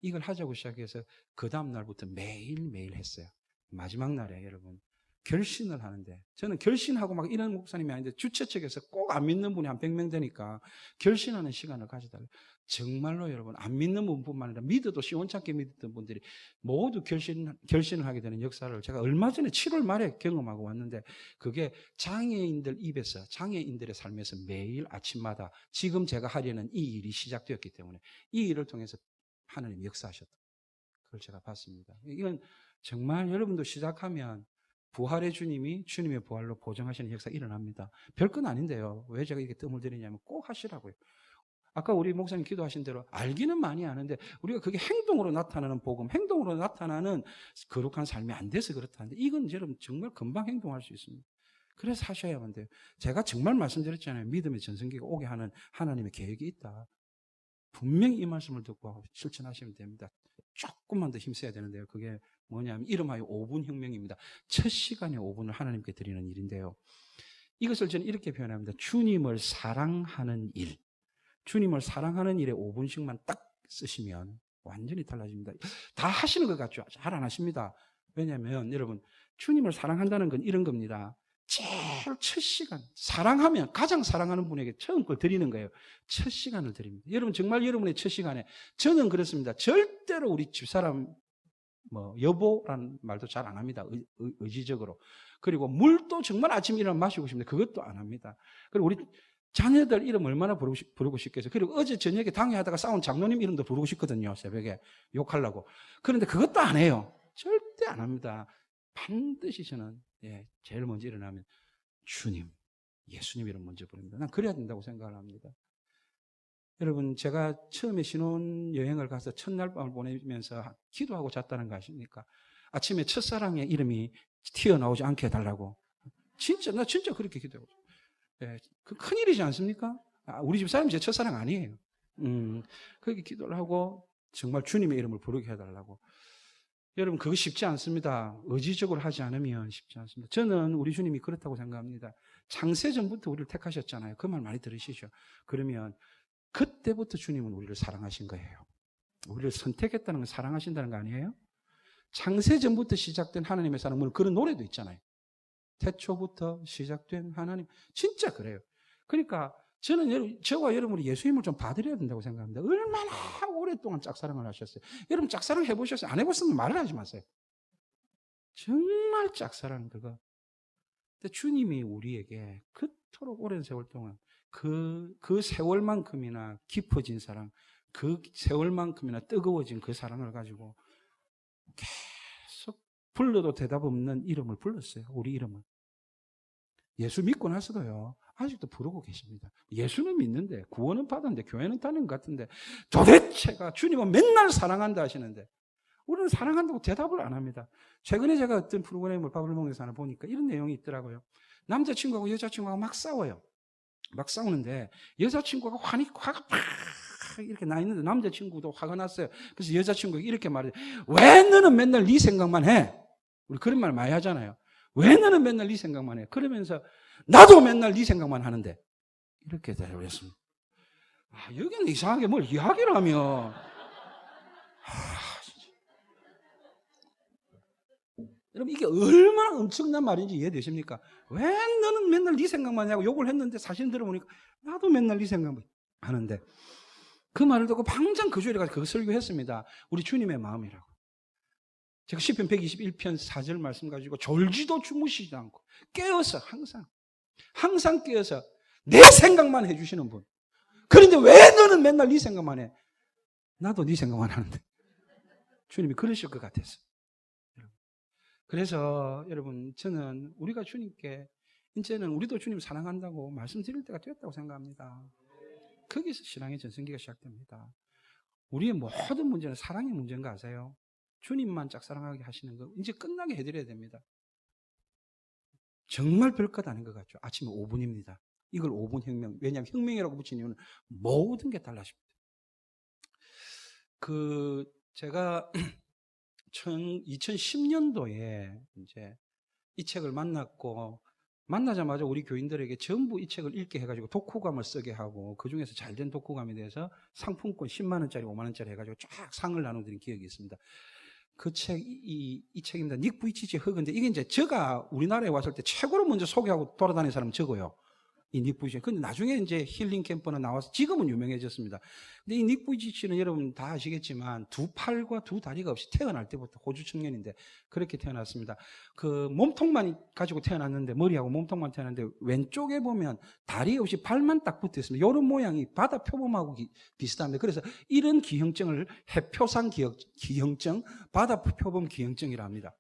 이걸 하자고 시작해서 그 다음날부터 매일매일 했어요. 마지막 날에 여러분 결신을 하는데, 저는 결신하고 막 이런 목사님이 아닌데 주최 측에서 꼭 안 믿는 분이 한 100명 되니까 결신하는 시간을 가져달라고. 정말로 여러분, 안 믿는 분뿐만 아니라 믿어도 시원찮게 믿었던 분들이 모두 결신을 하게 되는 역사를 제가 얼마 전에 7월 말에 경험하고 왔는데, 그게 장애인들 입에서, 장애인들의 삶에서 매일 아침마다 지금 제가 하려는 이 일이 시작되었기 때문에 이 일을 통해서 하나님이 역사하셨다. 그걸 제가 봤습니다. 이건 정말 여러분도 시작하면 부활의 주님이 주님의 부활로 보정하시는 역사가 일어납니다. 별건 아닌데요. 왜 제가 이렇게 뜸을 들이냐면 꼭 하시라고요. 아까 우리 목사님 기도하신 대로 알기는 많이 아는데 우리가 그게 행동으로 나타나는 복음, 행동으로 나타나는 거룩한 삶이 안 돼서 그렇다는데, 이건 여러분 정말 금방 행동할 수 있습니다. 그래서 하셔야만 돼요. 제가 정말 말씀드렸잖아요. 믿음의 전성기가 오게 하는 하나님의 계획이 있다. 분명히 이 말씀을 듣고 실천하시면 됩니다. 조금만 더 힘써야 되는데요. 그게 뭐냐면 이름하여 5분 혁명입니다. 첫 시간에 5분을 하나님께 드리는 일인데요. 이것을 저는 이렇게 표현합니다. 주님을 사랑하는 일. 주님을 사랑하는 일에 5분씩만 딱 쓰시면 완전히 달라집니다. 다 하시는 것 같죠? 잘 안 하십니다. 왜냐하면 여러분, 주님을 사랑한다는 건 이런 겁니다. 제일 첫 시간, 사랑하면 가장 사랑하는 분에게 처음 걸 드리는 거예요. 첫 시간을 드립니다. 여러분, 정말 여러분의 첫 시간에, 저는 그렇습니다. 절대로 우리 집사람 여보라는 말도 잘 안 합니다. 의지적으로. 그리고 물도 정말 아침에 일어나면 마시고 싶은데 그것도 안 합니다. 그리고 우리 자녀들 이름 얼마나 부르고 싶겠어요. 그리고 어제 저녁에 당회하다가 싸운 장로님 이름도 부르고 싶거든요. 새벽에 욕하려고. 그런데 그것도 안 해요. 절대 안 합니다. 반드시 저는 제일 먼저 일어나면 주님, 예수님 이름 먼저 부릅니다. 난 그래야 된다고 생각을 합니다. 여러분, 제가 처음에 신혼여행을 가서 첫날 밤을 보내면서 기도하고 잤다는 거 아십니까? 아침에 첫사랑의 이름이 튀어나오지 않게 해달라고. 나 진짜 그렇게 기도하고. 그 큰일이지 않습니까? 우리 집 사람이 제 첫사랑 아니에요. 그렇게 기도를 하고 정말 주님의 이름을 부르게 해달라고. 여러분, 그거 쉽지 않습니다. 의지적으로 하지 않으면 쉽지 않습니다. 저는 우리 주님이 그렇다고 생각합니다. 창세전부터 우리를 택하셨잖아요. 그 말 많이 들으시죠? 그러면 그때부터 주님은 우리를 사랑하신 거예요. 우리를 선택했다는 건 사랑하신다는 거 아니에요? 창세전부터 시작된 하나님의 사랑은 그런 노래도 있잖아요. 태초부터 시작된 하나님. 진짜 그래요. 그러니까 저는 저와 여러분이 예수님을 좀 받으려야 된다고 생각합니다. 얼마나 오랫동안 짝사랑을 하셨어요. 여러분 짝사랑 해보셨어요? 안 해봤으면 말을 하지 마세요. 정말 짝사랑 그거. 근데 주님이 우리에게 그토록 오랜 세월 동안 그 세월만큼이나 깊어진 사랑, 그 세월만큼이나 뜨거워진 그 사랑을 가지고 계속 불러도 대답 없는 이름을 불렀어요. 우리 이름을. 예수 믿고 나서도요, 아직도 부르고 계십니다. 예수는 믿는데, 구원은 받았는데, 교회는 다닌 것 같은데, 도대체가 주님은 맨날 사랑한다 하시는데, 우리는 사랑한다고 대답을 안 합니다. 최근에 제가 어떤 프로그램을 밥을 먹는 하나 보니까 이런 내용이 있더라고요. 남자친구하고 여자친구하고 막 싸워요. 막 싸우는데, 여자친구가 화가 팍 이렇게 나 있는데, 남자친구도 화가 났어요. 그래서 여자친구가 이렇게 말해요. 왜 너는 맨날 네 생각만 해? 우리 그런 말 많이 하잖아요. 왜 너는 맨날 네 생각만 해? 그러면서 나도 맨날 네 생각만 하는데 이렇게 대답했습니다. 여기는 이상하게 뭘 이야기를 하며 여러분, 이게 얼마나 엄청난 말인지 이해되십니까? 왜 너는 맨날 네 생각만 하냐고 욕을 했는데 사실 들어보니까 나도 맨날 네 생각만 하는데, 그 말을 듣고 당장 그 주일에 가서 그거 설교했습니다. 우리 주님의 마음이라고. 제가 시편 121편 4절 말씀 가지고 졸지도 주무시지 않고 깨어서 항상 깨어서 내 생각만 해주시는 분. 그런데 왜 너는 맨날 네 생각만 해? 나도 네 생각만 하는데. 주님이 그러실 것 같았어요. 그래서 여러분, 저는 우리가 주님께 이제는 우리도 주님 사랑한다고 말씀드릴 때가 되었다고 생각합니다. 거기서 신앙의 전성기가 시작됩니다. 우리의 모든 문제는 사랑의 문제인 거 아세요? 주님만 짝사랑하게 하시는 거 이제 끝나게 해드려야 됩니다. 정말 별것 아닌 것 같죠. 아침에 5분입니다. 이걸 5분 혁명. 왜냐하면 혁명이라고 붙인 이유는 모든 게 달라집니다. 제가 2010년도에 이제 이 책을 만나자마자 우리 교인들에게 전부 이 책을 읽게 해가지고 독후감을 쓰게 하고 그 중에서 잘된 독후감에 대해서 상품권 10만 원짜리, 5만 원짜리 해가지고 쫙 상을 나눠드린 기억이 있습니다. 그 책, 이 책입니다. 닉 부이치치의 흑인데 이게 이제 제가 우리나라에 왔을 때 최고로 먼저 소개하고 돌아다니는 사람은 저거예요. 이 닉 부이치치. 근데 나중에 이제 힐링 캠프는 나와서 지금은 유명해졌습니다. 근데 이 닉 부이치치는 여러분 다 아시겠지만 두 팔과 두 다리가 없이 태어날 때부터 호주 청년인데 그렇게 태어났습니다. 그 몸통만 가지고 태어났는데 머리하고 몸통만 태어났는데 왼쪽에 보면 다리 없이 발만 딱 붙어 있습니다. 이런 모양이 바다 표범하고 비슷합니다. 그래서 이런 기형증을 해표상 기형증, 바다 표범 기형증이라 합니다.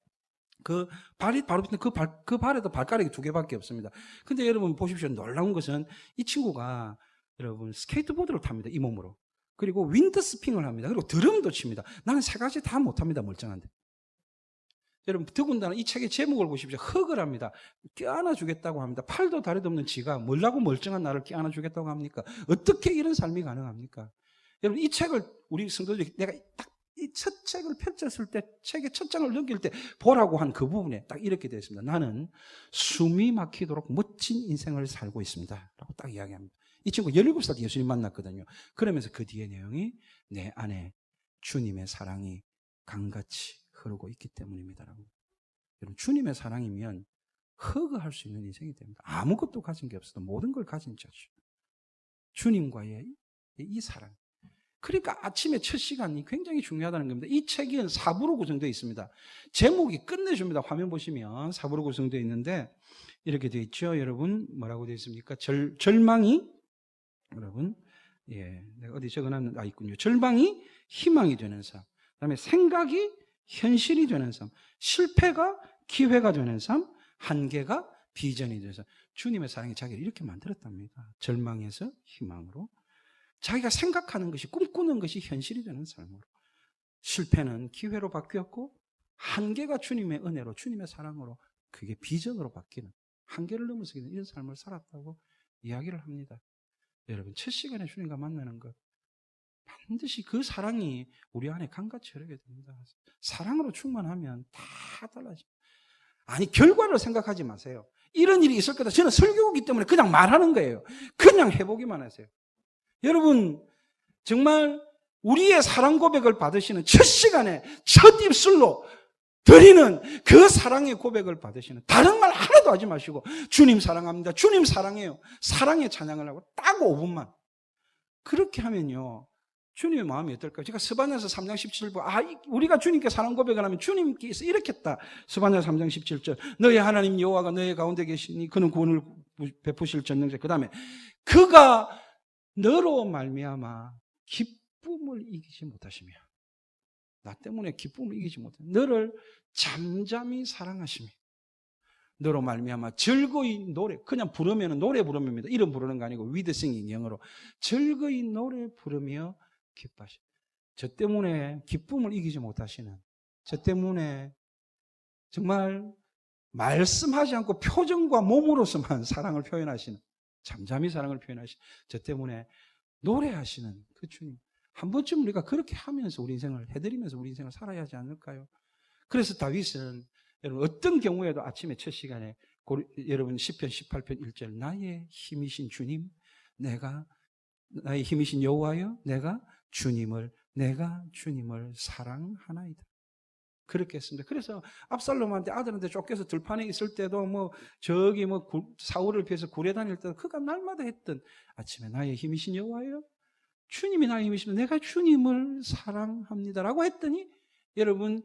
그 발이 바로 붙는 그 발에도 발가락이 2개밖에 없습니다. 근데 여러분 보십시오. 놀라운 것은 이 친구가 여러분 스케이트보드를 탑니다. 이 몸으로. 그리고 윈드스핑을 합니다. 그리고 드럼도 칩니다. 나는 3가지 다 못합니다. 멀쩡한데. 여러분 더군다나 이 책의 제목을 보십시오. 흑을 합니다. 껴안아 주겠다고 합니다. 팔도 다리도 없는 지가 뭘라고 멀쩡한 나를 껴안아 주겠다고 합니까? 어떻게 이런 삶이 가능합니까? 여러분 이 책을 우리 성도들이 내가 딱 이 첫 책을 펼쳤을 때 책의 첫 장을 넘길 때 보라고 한 그 부분에 딱 이렇게 되어 있습니다. 나는 숨이 막히도록 멋진 인생을 살고 있습니다. 라고 딱 이야기합니다. 이 친구 17살 때 예수님 만났거든요. 그러면서 그 뒤에 내용이 내 안에 주님의 사랑이 강같이 흐르고 있기 때문입니다라고. 여러분 주님의 사랑이면 허그할 수 있는 인생이 됩니다. 아무것도 가진 게 없어도 모든 걸 가진 자죠. 주님과의 이 사랑. 그러니까 아침에 첫 시간이 굉장히 중요하다는 겁니다. 이 책은 4부로 구성되어 있습니다. 제목이 끝내줍니다. 화면 보시면 4부로 구성되어 있는데 이렇게 되어 있죠. 여러분 뭐라고 되어 있습니까? 절망이 여러분 내가 어디 적어놨는 있군요. 절망이 희망이 되는 삶. 그다음에 생각이 현실이 되는 삶. 실패가 기회가 되는 삶. 한계가 비전이 되는 삶. 주님의 사랑이 자기를 이렇게 만들었답니다. 절망에서 희망으로. 자기가 생각하는 것이 꿈꾸는 것이 현실이 되는 삶으로. 실패는 기회로 바뀌었고 한계가 주님의 은혜로 주님의 사랑으로 그게 비전으로 바뀌는 한계를 넘어서기는 이런 삶을 살았다고 이야기를 합니다. 여러분 첫 시간에 주님과 만나는 것 반드시 그 사랑이 우리 안에 강같이 흐르게 됩니다. 사랑으로 충만하면 다 달라집니다. 아니 결과를 생각하지 마세요. 이런 일이 있을 거다. 저는 설교이기 때문에 그냥 말하는 거예요. 그냥 해보기만 하세요. 여러분 정말 우리의 사랑 고백을 받으시는 첫 시간에 첫 입술로 드리는 그 사랑의 고백을 받으시는 다른 말 하나도 하지 마시고 주님 사랑합니다. 주님 사랑해요. 사랑의 찬양을 하고 딱 5분만 그렇게 하면요 주님의 마음이 어떨까요? 제가 스바냐서 3장 17절 우리가 주님께 사랑 고백을 하면 주님께서 이렇게 했다. 스바냐 3장 17절 너희 하나님 여호와가 너희 가운데 계시니 그는 구원을 베푸실 전능자. 그 다음에 그가 너로 말미암아 기쁨을 이기지 못하시며 나 때문에 기쁨을 이기지 못해 너를 잠잠히 사랑하시며 너로 말미암아 즐거이 노래 그냥 부르면 노래 부르면입니다. 이름 부르는 거 아니고 with singing 영어로 즐거이 노래 부르며 기뻐하시며 저 때문에 기쁨을 이기지 못하시는 저 때문에 정말 말씀하지 않고 표정과 몸으로서만 사랑을 표현하시는 잠잠히 사랑을 표현하시는 저 때문에 노래하시는 그 주님 한 번쯤 우리가 그렇게 하면서 우리 인생을 해드리면서 우리 인생을 살아야 하지 않을까요? 그래서 다윗은 여러분 어떤 경우에도 아침에 첫 시간에 여러분 시편 18편 1절 나의 힘이신 주님 나의 힘이신 여호와여 내가 주님을 사랑하나이다. 그렇게 했습니다. 그래서 압살롬한테 아들한테 쫓겨서 들판에 있을 때도 사울을 피해서 굴에 다닐 때도 그가 날마다 했던 아침에 나의 힘이신 여호와여 주님이 나의 힘이시면 내가 주님을 사랑합니다라고 했더니 여러분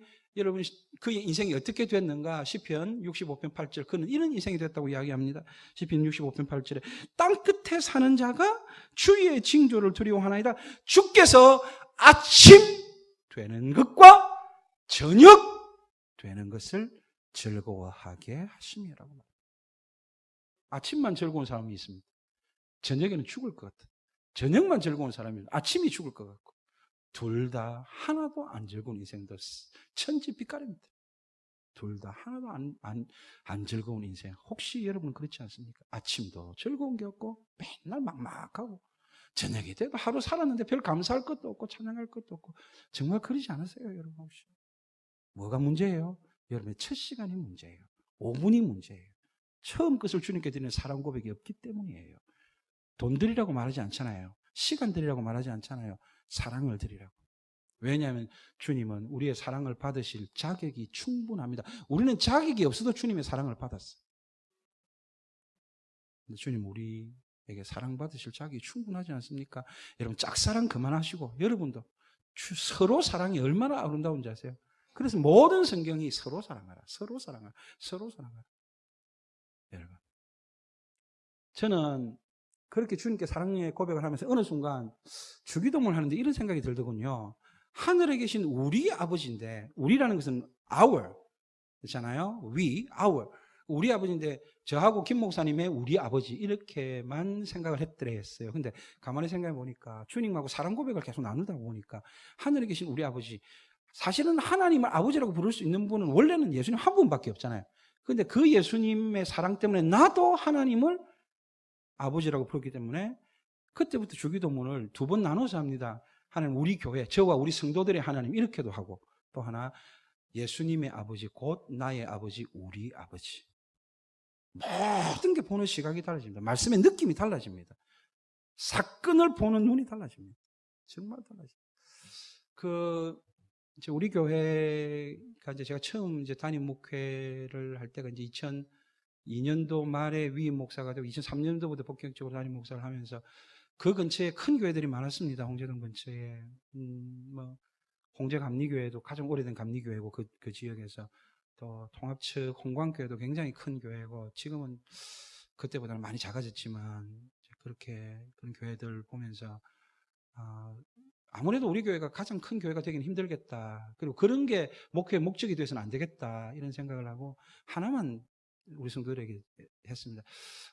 그의 인생이 어떻게 됐는가? 시편 65편 8절 그는 이런 인생이 됐다고 이야기합니다. 시편 65편 8절에 땅 끝에 사는 자가 주의 징조를 두려워하나이다. 주께서 아침 되는 것과 저녁 되는 것을 즐거워하게 하심이라고 말합니다. 아침만 즐거운 사람이 있습니다. 저녁에는 죽을 것 같아. 저녁만 즐거운 사람이 아침이 죽을 것 같고 둘 다 하나도 안 즐거운 인생도 천지빛깔입니다. 둘 다 하나도 안 즐거운 인생. 혹시 여러분 그렇지 않습니까? 아침도 즐거운 게 없고 맨날 막막하고 저녁이 돼도 하루 살았는데 별 감사할 것도 없고 찬양할 것도 없고 정말 그러지 않으세요, 여러분 혹시? 뭐가 문제예요? 여러분의 첫 시간이 문제예요. 5분이 문제예요. 처음 것을 주님께 드리는 사랑 고백이 없기 때문이에요. 돈 드리라고 말하지 않잖아요. 시간 드리라고 말하지 않잖아요. 사랑을 드리라고. 왜냐하면 주님은 우리의 사랑을 받으실 자격이 충분합니다. 우리는 자격이 없어도 주님의 사랑을 받았어요. 근데 주님 우리에게 사랑받으실 자격이 충분하지 않습니까? 여러분 짝사랑 그만하시고 여러분도 서로 사랑이 얼마나 아름다운지 아세요? 그래서 모든 성경이 서로 사랑하라, 서로 사랑하라, 서로 사랑하라. 여러분 저는 그렇게 주님께 사랑의 고백을 하면서 어느 순간 주기도문을 하는데 이런 생각이 들더군요. 하늘에 계신 우리 아버지인데, 우리라는 것은 our 그렇잖아요. we, our. 우리 아버지인데 저하고 김 목사님의 우리 아버지 이렇게만 생각을 했더랬어요. 근데 가만히 생각해 보니까 주님하고 사랑 고백을 계속 나누다 보니까 하늘에 계신 우리 아버지, 사실은 하나님을 아버지라고 부를 수 있는 분은 원래는 예수님 한 분밖에 없잖아요. 근데 그 예수님의 사랑 때문에 나도 하나님을 아버지라고 부르기 때문에 그때부터 주기도문을 2번 나눠서 합니다. 하나님 우리 교회, 저와 우리 성도들의 하나님 이렇게도 하고, 또 하나 예수님의 아버지 곧 나의 아버지 우리 아버지. 모든 게 보는 시각이 달라집니다. 말씀의 느낌이 달라집니다. 사건을 보는 눈이 달라집니다. 정말 달라집니다. 이제 우리 교회가 이제 제가 처음 이제 담임 목회를 할 때가 이제 2002년도 말에 위임 목사가 되고 2003년도부터 본격적으로 담임 목사를 하면서 그 근처에 큰 교회들이 많았습니다. 홍제동 근처에. 홍제 감리교회도 가장 오래된 감리교회고 그 지역에서 또 통합측 홍광교회도 굉장히 큰 교회고 지금은 그때보다는 많이 작아졌지만 그렇게 그런 교회들 보면서 아무래도 우리 교회가 가장 큰 교회가 되기는 힘들겠다. 그리고 그런 게 목회의 목적이 돼서는 안 되겠다. 이런 생각을 하고 하나만 우리 성도들에게 했습니다.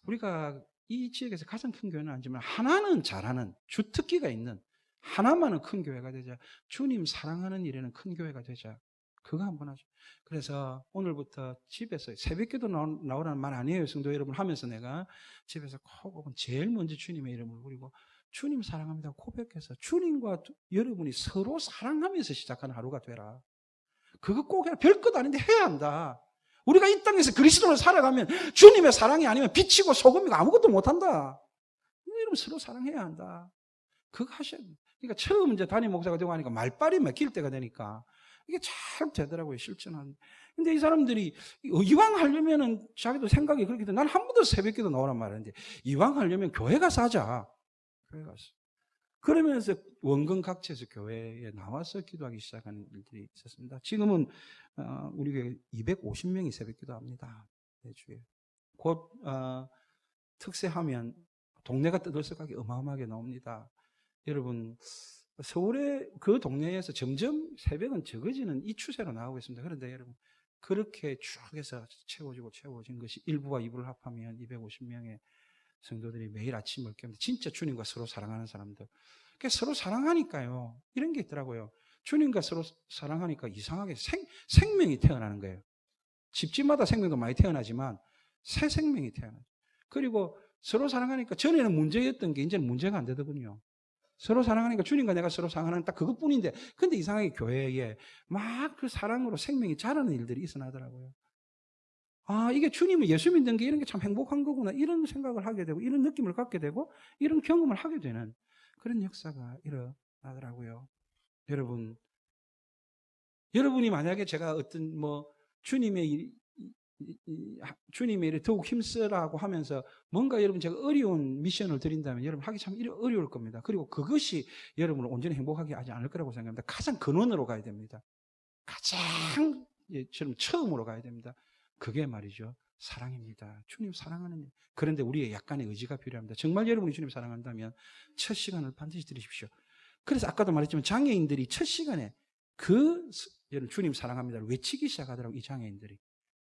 우리가 이 지역에서 가장 큰 교회는 아니지만 하나는 잘하는 주특기가 있는 하나만은 큰 교회가 되자. 주님 사랑하는 일에는 큰 교회가 되자. 그거 한번 하죠. 그래서 오늘부터 집에서 새벽기도 나오라는 말 아니에요, 성도 여러분 하면서 내가 집에서 꼭 제일 먼저 주님의 이름을 부르고 주님 사랑합니다 고백해서 주님과 여러분이 서로 사랑하면서 시작하는 하루가 되라. 그거 꼭 해라. 별것 아닌데 해야 한다. 우리가 이 땅에서 그리스도를 살아가면 주님의 사랑이 아니면 빛이고 소금이고 아무것도 못한다. 여러분 서로 사랑해야 한다. 그거 하셔야 돼요. 그러니까 처음 이제 담임 목사가 되고 하니까 말빨이 막힐 때가 되니까 이게 잘 되더라고요, 실천하는. 근데 이 사람들이 이왕 하려면은 자기도 생각이 그렇게 돼. 난 한 번도 새벽기도 나오란 말인데 이왕 하려면 교회 가서 하자. 교회 가서. 그러면서 원근 각지에서 교회에 나와서 기도하기 시작하는 일들이 있었습니다. 지금은 우리 교회 250명이 새벽기도 합니다. 매주에. 곧 특세하면 동네가 떠들썩하게 어마어마하게 나옵니다. 여러분 서울의 그 동네에서 점점 새벽은 적어지는 이 추세로 나오고 있습니다. 그런데 여러분 그렇게 쭉 해서 채워진 것이 1부와 2부를 합하면 250명의 성도들이 매일 아침을 깨우는데 진짜 주님과 서로 사랑하는 사람들. 그러니까 서로 사랑하니까요. 이런 게 있더라고요. 주님과 서로 사랑하니까 이상하게 생명이 태어나는 거예요. 집집마다 생명도 많이 태어나지만 새 생명이 태어나요. 그리고 서로 사랑하니까 전에는 문제였던 게 이제는 문제가 안 되더군요. 서로 사랑하니까 주님과 내가 서로 사랑하는 딱 그것뿐인데 근데 이상하게 교회에 막 그 사랑으로 생명이 자라는 일들이 있어나더라고요. 이게 주님을 예수 믿는 게 이런 게 참 행복한 거구나 이런 생각을 하게 되고 이런 느낌을 갖게 되고 이런 경험을 하게 되는 그런 역사가 일어나더라고요. 여러분이 만약에 제가 어떤 주님의 일에 더욱 힘쓰라고 하면서 뭔가 여러분 제가 어려운 미션을 드린다면 여러분 하기 참 어려울 겁니다. 그리고 그것이 여러분을 온전히 행복하게 하지 않을 거라고 생각합니다. 가장 근원으로 가야 됩니다. 가장 처음으로 가야 됩니다. 그게 말이죠. 사랑입니다. 주님 사랑하는 일. 그런데 우리의 약간의 의지가 필요합니다. 정말 여러분이 주님 사랑한다면 첫 시간을 반드시 드리십시오. 그래서 아까도 말했지만 장애인들이 첫 시간에 여러분 주님 사랑합니다를 외치기 시작하더라고요. 이 장애인들이.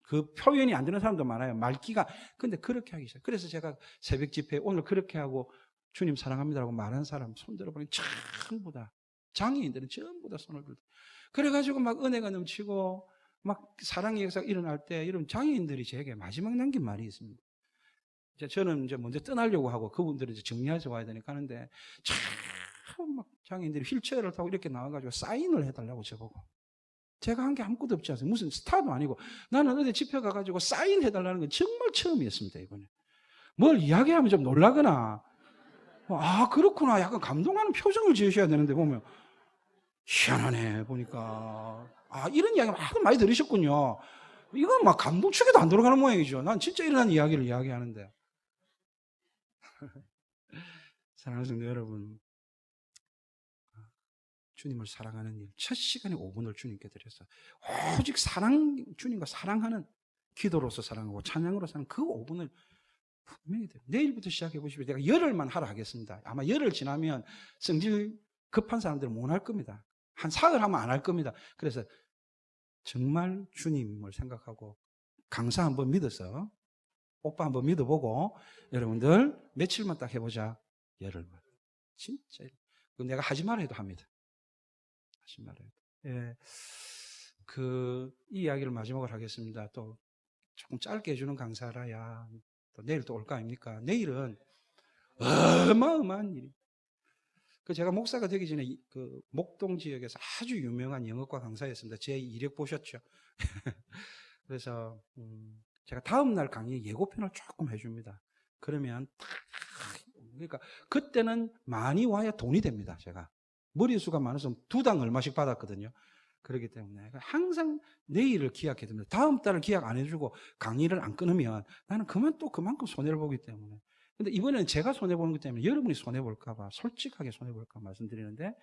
그 표현이 안 되는 사람도 많아요. 말기가. 근데 그렇게 하기 시작. 그래서 제가 새벽 집회 오늘 그렇게 하고 주님 사랑합니다라고 말한 사람 손 들어보니 전부 다 장애인들은 전부 다 손을 들고. 그래가지고 막 은혜가 넘치고 막 사랑의 역사가 일어날 때 여러분 장애인들이 제게 마지막 남긴 말이 있습니다. 저는 이제 먼저 떠나려고 하고 그분들은 이제 정리해서 와야 되니까 하는데 참 막 장애인들이 휠체어를 타고 이렇게 나와가지고 사인을 해달라고 저보고. 제가 한 게 아무것도 없지 않습니까? 무슨 스타도 아니고 나는 어디 집회 가가지고 사인해달라는 건 정말 처음이었습니다. 이번에. 뭘 이야기하면 좀 놀라거나 아 그렇구나 약간 감동하는 표정을 지으셔야 되는데 보면 희한하네 보니까 아 이런 이야기 많이 들으셨군요. 이건 막 감동축에도 안 들어가는 모양이죠. 난 진짜 일어난 이야기를 이야기하는데. 사랑하는 성도 여러분, 주님을 사랑하는 일, 첫 시간에 5분을 주님께 드렸어요. 오직 주님과 사랑하는 기도로서 사랑하고 찬양으로 사는 그 5분을 분명히 돼요. 내일부터 시작해 보십시오. 내가 열흘만 하라 하겠습니다. 아마 열흘 지나면 성질 급한 사람들은 못 할 겁니다. 한 사흘 하면 안 할 겁니다. 그래서 정말 주님을 생각하고 강사 한번 믿어서 오빠 한번 믿어보고 여러분들 며칠만 딱 해보자. 열흘만. 진짜 내가 하지 말아 해도 합니다. 하지 말아 해도. 예. 이 이야기를 마지막으로 하겠습니다. 또 조금 짧게 해주는 강사라야 또 내일 또 올 거 아닙니까? 내일은 어마어마한 일이. 제가 목사가 되기 전에 목동 지역에서 아주 유명한 영어과 강사였습니다. 제 이력 보셨죠? 그래서 제가 다음 날 강의 예고편을 조금 해줍니다. 그러면 그러니까 그때는 많이 와야 돈이 됩니다. 제가 머리수가 많아서 2당 얼마씩 받았거든요. 그렇기 때문에 항상 내일을 기약해야 됩니다. 다음 달을 기약 안 해주고 강의를 안 끊으면 나는 그만큼 손해를 보기 때문에. 근데 이번에는 제가 손해보는 것 때문에 여러분이 손해볼까봐 솔직하게 손해볼까 말씀드리는데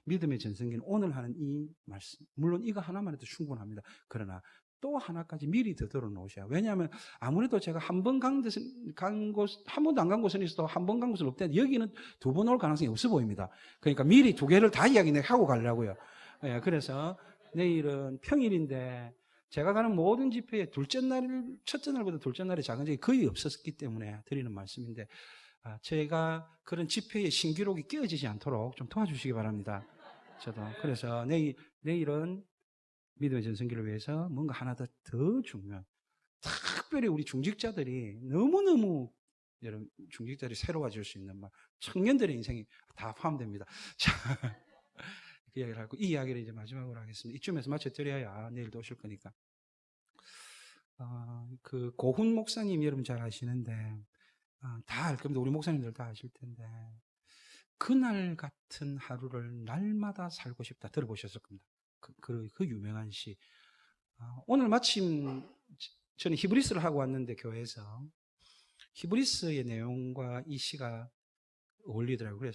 믿음의 전성기는 오늘 하는 이 말씀 물론 이거 하나만 해도 충분합니다. 그러나 또 하나까지 미리 되돌아 놓으셔야. 왜냐하면 아무래도 제가 한 번도 안 간 곳은 있어도 한 번 간 곳은 없대는데 여기는 2번 올 가능성이 없어 보입니다. 그러니까 미리 2개를 다 이야기 하고 가려고요. 예, 그래서 내일은 평일인데 제가 가는 모든 집회에 첫째 날보다 둘째 날에 작은 적이 거의 없었기 때문에 드리는 말씀인데 제가 그런 집회의 신기록이 끼어지지 않도록 좀 도와주시기 바랍니다. 저도. 그래서 내일은 믿음의 전성기를 위해서 뭔가 하나 더 중요한 특별히 우리 중직자들이 너무너무 여러분 중직자들이 새로워질 수 있는 청년들의 인생이 다 포함됩니다. 자, 그 이야기를 하고 이 이야기를 이제 마지막으로 하겠습니다. 이쯤에서 마쳐드려야 내일도 오실 거니까. 고훈 목사님 여러분 잘 아시는데 다 알 겁니다. 우리 목사님들 다 아실 텐데 그날 같은 하루를 날마다 살고 싶다 들어보셨을 겁니다. 그 유명한 시. 오늘 마침 저는 히브리스를 하고 왔는데 교회에서 히브리스의 내용과 이 시가 어울리더라고요.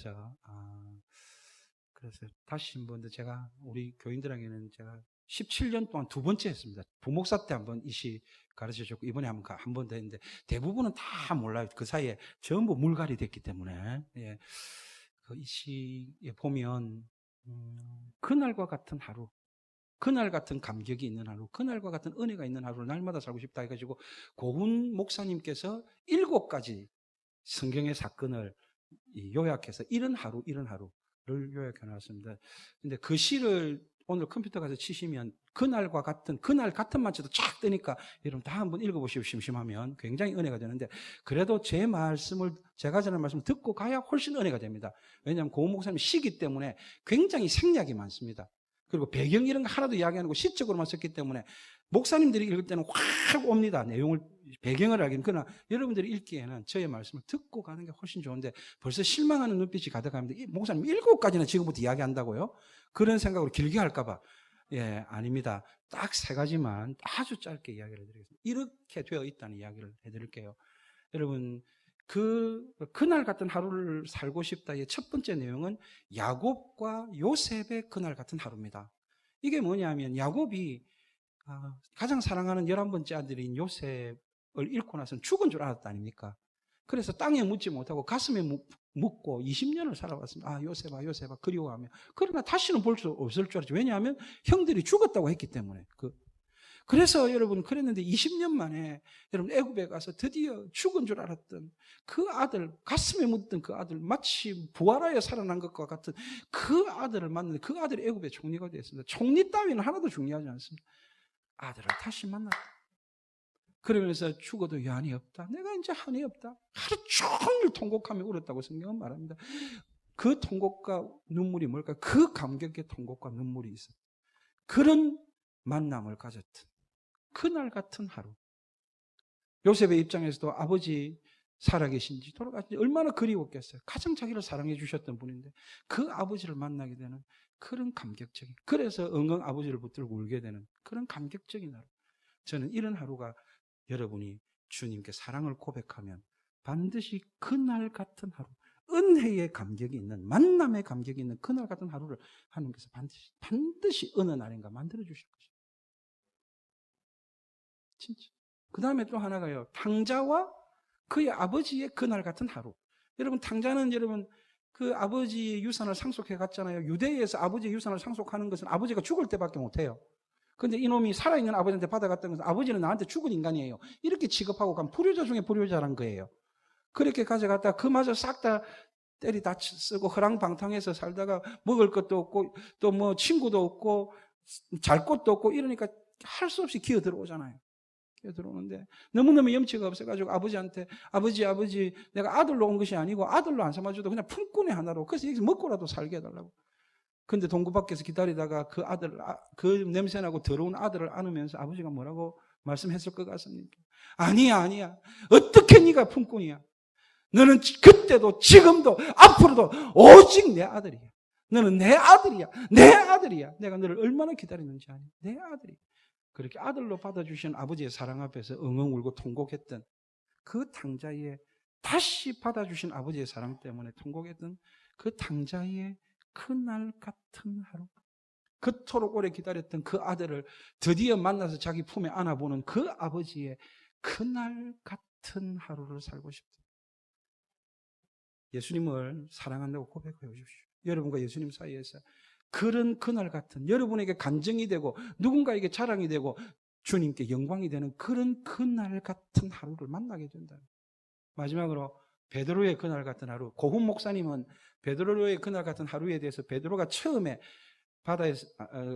그래서 다시 한번 제가 우리 교인들에게는 제가 17년 동안 2번째 했습니다. 부목사 때 한번 이 시 가르쳐 줬고 이번에 한 번 더 했는데 대부분은 다 몰라요. 그 사이에 전부 물갈이 됐기 때문에. 예. 이 시에 보면 그날과 같은 하루, 그날 같은 감격이 있는 하루, 그날과 같은 은혜가 있는 하루를 날마다 살고 싶다 해가지고 고훈 목사님께서 7가지 성경의 사건을 요약해서 이런 하루를 요약해 놨습니다. 근데 그 시를 오늘 컴퓨터 가서 치시면 그날 같은 만쳐도 쫙 뜨니까 여러분 다 한번 읽어보시고 심심하면 굉장히 은혜가 되는데 그래도 제가 전하는 말씀을 듣고 가야 훨씬 은혜가 됩니다. 왜냐하면 고훈 목사님 시기 때문에 굉장히 생략이 많습니다. 그리고 배경 이런 거 하나도 이야기 안 하고 시적으로만 썼기 때문에 목사님들이 읽을 때는 확 옵니다. 배경을 알기는. 그러나 여러분들이 읽기에는 저의 말씀을 듣고 가는 게 훨씬 좋은데 벌써 실망하는 눈빛이 가득합니다. 목사님 7가지나 지금부터 이야기한다고요? 그런 생각으로 길게 할까봐. 예, 아닙니다. 딱 3가지만 아주 짧게 이야기를 해드리겠습니다. 이렇게 되어 있다는 이야기를 해드릴게요. 여러분, 그날 같은 하루를 살고 싶다의 첫 번째 내용은 야곱과 요셉의 그날 같은 하루입니다. 이게 뭐냐면 야곱이 가장 사랑하는 11번째 아들인 요셉을 잃고 나서는 죽은 줄 알았다 아닙니까? 그래서 땅에 묻지 못하고 가슴에 묻고 20년을 살아왔습니다. 요셉아 그리워하며. 그러나 다시는 볼 수 없을 줄 알았죠. 왜냐하면 형들이 죽었다고 했기 때문에. 그래서 여러분 그랬는데 20년 만에 여러분 애굽에 가서 드디어 죽은 줄 알았던 그 아들, 가슴에 묻던 그 아들, 마치 부활하여 살아난 것과 같은 그 아들을 만났는데 그 아들이 애굽의 총리가 되었습니다. 총리 따위는 하나도 중요하지 않습니다. 아들을 다시 만났다. 그러면서 죽어도 여한이 없다. 내가 이제 한이 없다. 하루 종일 통곡하며 울었다고 성경은 말합니다. 그 통곡과 눈물이 뭘까? 그 감격의 통곡과 눈물이 있었다. 그런 만남을 가졌던 그날 같은 하루. 요셉의 입장에서도 아버지 살아계신지 돌아가신지 얼마나 그리웠겠어요. 가장 자기를 사랑해 주셨던 분인데 그 아버지를 만나게 되는 그런 감격적인, 그래서 엉엉 아버지를 붙들고 울게 되는 그런 감격적인 하루. 저는 이런 하루가 여러분이 주님께 사랑을 고백하면 반드시 그날 같은 하루, 은혜의 감격이 있는, 만남의 감격이 있는 그날 같은 하루를 하나님께서 반드시 어느 날인가 만들어 주실 것입니다. 진짜. 그 다음에 또 하나가요. 탕자와 그의 아버지의 그날 같은 하루. 여러분, 탕자는 여러분 그 아버지의 유산을 상속해 갔잖아요. 유대에서 아버지의 유산을 상속하는 것은 아버지가 죽을 때밖에 못해요. 근데 이놈이 살아있는 아버지한테 받아갔던 것은 아버지는 나한테 죽은 인간이에요. 이렇게 취급하고 간 불효자 중에 불효자란 거예요. 그렇게 가져갔다 그마저 싹 다 때리 다 쓰고 허랑방탕해서 살다가 먹을 것도 없고 또 뭐 친구도 없고 잘 곳도 없고 이러니까 할 수 없이 기어 들어오잖아요. 기어 들어오는데 너무너무 염치가 없어가지고 아버지한테 아버지 내가 아들로 온 것이 아니고 아들로 안 삼아줘도 그냥 품꾼의 하나로 그래서 여기서 먹고라도 살게 해달라고. 근데 동구 밖에서 기다리다가 그 아들, 그 냄새나고 더러운 아들을 안으면서 아버지가 뭐라고 말씀했을 것 같습니까? 아니야. 어떻게 네가 품꾼이야? 너는 그때도 지금도 앞으로도 오직 내 아들이야. 너는 내 아들이야. 내 아들이야. 내가 너를 얼마나 기다렸는지 아니? 내 아들이야. 그렇게 아들로 받아주신 아버지의 사랑 앞에서 엉엉 울고 통곡했던 그 탕자의, 다시 받아주신 아버지의 사랑 때문에 통곡했던 그 탕자의 그날 같은 하루, 그토록 오래 기다렸던 그 아들을 드디어 만나서 자기 품에 안아보는 그 아버지의 그날 같은 하루를 살고 싶다. 예수님을 사랑한다고 고백해 주십시오. 여러분과 예수님 사이에서 그런 그날 같은, 여러분에게 간증이 되고 누군가에게 자랑이 되고 주님께 영광이 되는 그런 그날 같은 하루를 만나게 된다. 마지막으로 베드로의 그날 같은 하루. 고훈 목사님은 베드로의 그날 같은 하루에 대해서 베드로가 처음에 바다에서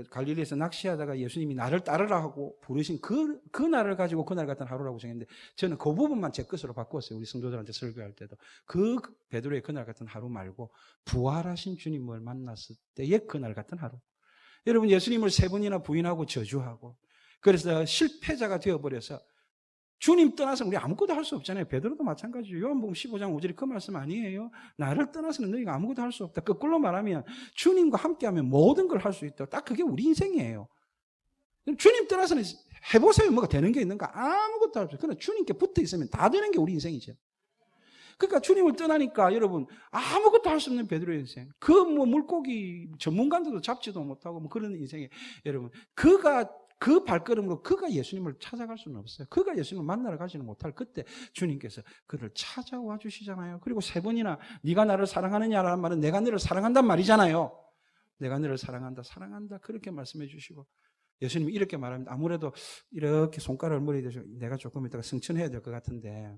갈릴리에서 낚시하다가 예수님이 나를 따르라 하고 부르신 그 날을 가지고 그날 같은 하루라고 정했는데 저는 그 부분만 제 것으로 바꿨어요. 우리 성도들한테 설교할 때도 그 베드로의 그날 같은 하루 말고 부활하신 주님을 만났을 때의 그날 같은 하루. 여러분, 예수님을 3번이나 부인하고 저주하고 그래서 실패자가 되어버려서 주님 떠나서 우리 아무것도 할 수 없잖아요. 베드로도 마찬가지죠. 요한복음 15장 5절이 그 말씀 아니에요. 나를 떠나서는 너희가 아무것도 할 수 없다. 거꾸로 말하면 주님과 함께하면 모든 걸 할 수 있다. 딱 그게 우리 인생이에요. 주님 떠나서는 해보세요. 뭐가 되는 게 있는가? 아무것도 할 수 없어요. 그러나 주님께 붙어 있으면 다 되는 게 우리 인생이죠. 그러니까 주님을 떠나니까 여러분 아무것도 할 수 없는 베드로의 인생. 그 뭐 물고기 전문가들도 잡지도 못하고 뭐 그런 인생에 여러분 그 발걸음으로 그가 예수님을 찾아갈 수는 없어요. 그가 예수님을 만나러 가지는 못할 그때 주님께서 그를 찾아와 주시잖아요. 그리고 3번이나 네가 나를 사랑하느냐라는 말은 내가 너를 사랑한단 말이잖아요. 내가 너를 사랑한다 그렇게 말씀해 주시고 예수님이 이렇게 말합니다. 아무래도 이렇게 손가락을 머리에 대서 내가 조금 이따가 승천해야 될 것 같은데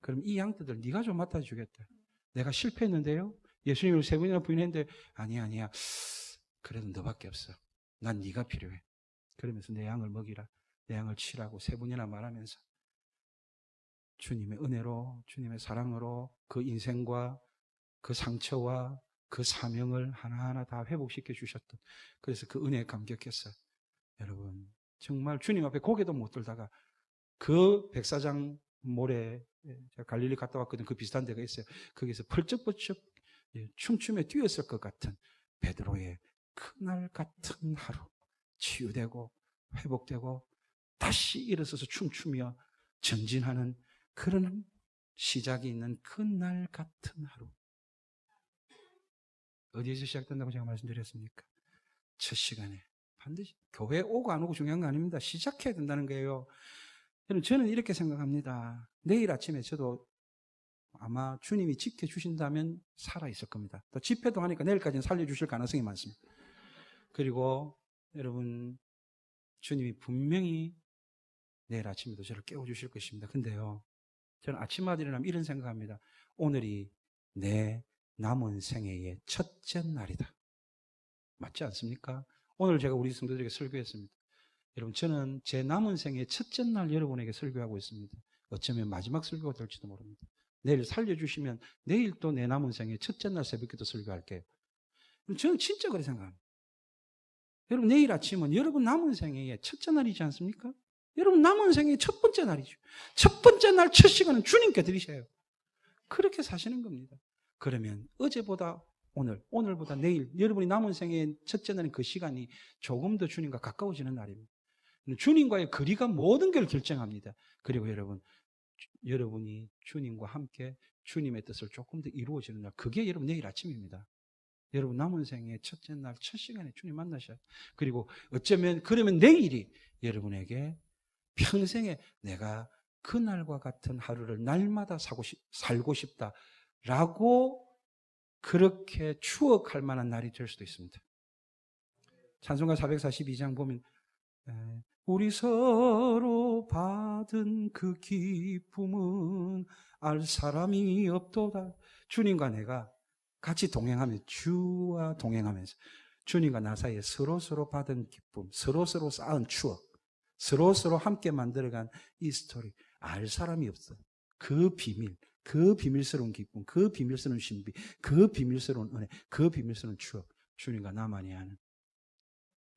그럼 이 양떼들 네가 좀 맡아주겠다. 내가 실패했는데요. 예수님을 3번이나 부인했는데 아니야. 그래도 너밖에 없어. 난 네가 필요해. 그러면서 내 양을 먹이라, 내 양을 치라고 3번이나 말하면서 주님의 은혜로, 주님의 사랑으로 그 인생과 그 상처와 그 사명을 하나하나 다 회복시켜 주셨던, 그래서 그 은혜에 감격했어요. 여러분 정말 주님 앞에 고개도 못 들다가 그 백사장 모래, 제가 갈릴리 갔다 왔거든. 그 비슷한 데가 있어요. 거기서 펄쩍펄쩍 춤추며 뛰었을 것 같은 베드로의 그날 같은 하루, 치유되고 회복되고 다시 일어서서 춤추며 전진하는 그런 시작이 있는 그날 같은 하루. 어디에서 시작된다고 제가 말씀드렸습니까? 첫 시간에 반드시 교회 오고 안 오고 중요한 거 아닙니다. 시작해야 된다는 거예요. 저는 이렇게 생각합니다. 내일 아침에 저도 아마 주님이 지켜주신다면 살아있을 겁니다. 또 집회도 하니까 내일까지는 살려주실 가능성이 많습니다. 그리고 여러분 주님이 분명히 내일 아침에도 저를 깨워주실 것입니다. 근데요, 저는 아침마다 일어나면 이런 생각합니다. 오늘이 내 남은 생애의 첫째 날이다. 맞지 않습니까? 오늘 제가 우리 성도들에게 설교했습니다. 여러분, 저는 제 남은 생애의 첫째 날 여러분에게 설교하고 있습니다. 어쩌면 마지막 설교가 될지도 모릅니다. 내일 살려주시면 내일 또 내 남은 생애 첫째 날 새벽에도 설교할게요. 저는 진짜 그렇게 생각합니다. 여러분, 내일 아침은 여러분 남은 생애의 첫째 날이지 않습니까? 여러분 남은 생애의 첫 번째 날이죠. 첫 번째 날 첫 시간은 주님께 드리셔요. 그렇게 사시는 겁니다. 그러면 어제보다 오늘보다 내일, 여러분이 남은 생애의 첫째 날인 그 시간이 조금 더 주님과 가까워지는 날입니다. 주님과의 거리가 모든 걸 결정합니다. 그리고 여러분이 주님과 함께 주님의 뜻을 조금 더 이루어지는 날, 그게 여러분 내일 아침입니다. 여러분 남은 생의 첫째 날, 첫 시간에 주님 만나셔야. 그리고 어쩌면 그러면 내일이 여러분에게 평생에 내가 그날과 같은 하루를 날마다 살고 싶다라고 그렇게 추억할 만한 날이 될 수도 있습니다. 찬송가 442장 보면 우리 서로 받은 그 기쁨은 알 사람이 없도다. 주님과 내가 같이 동행하며 주와 동행하면서 주님과 나 사이에 서로 받은 기쁨, 서로 쌓은 추억, 서로 함께 만들어간 이 스토리 알 사람이 없어. 그 비밀, 그 비밀스러운 기쁨, 그 비밀스러운 신비, 그 비밀스러운 은혜, 그 비밀스러운 추억, 주님과 나만이 아는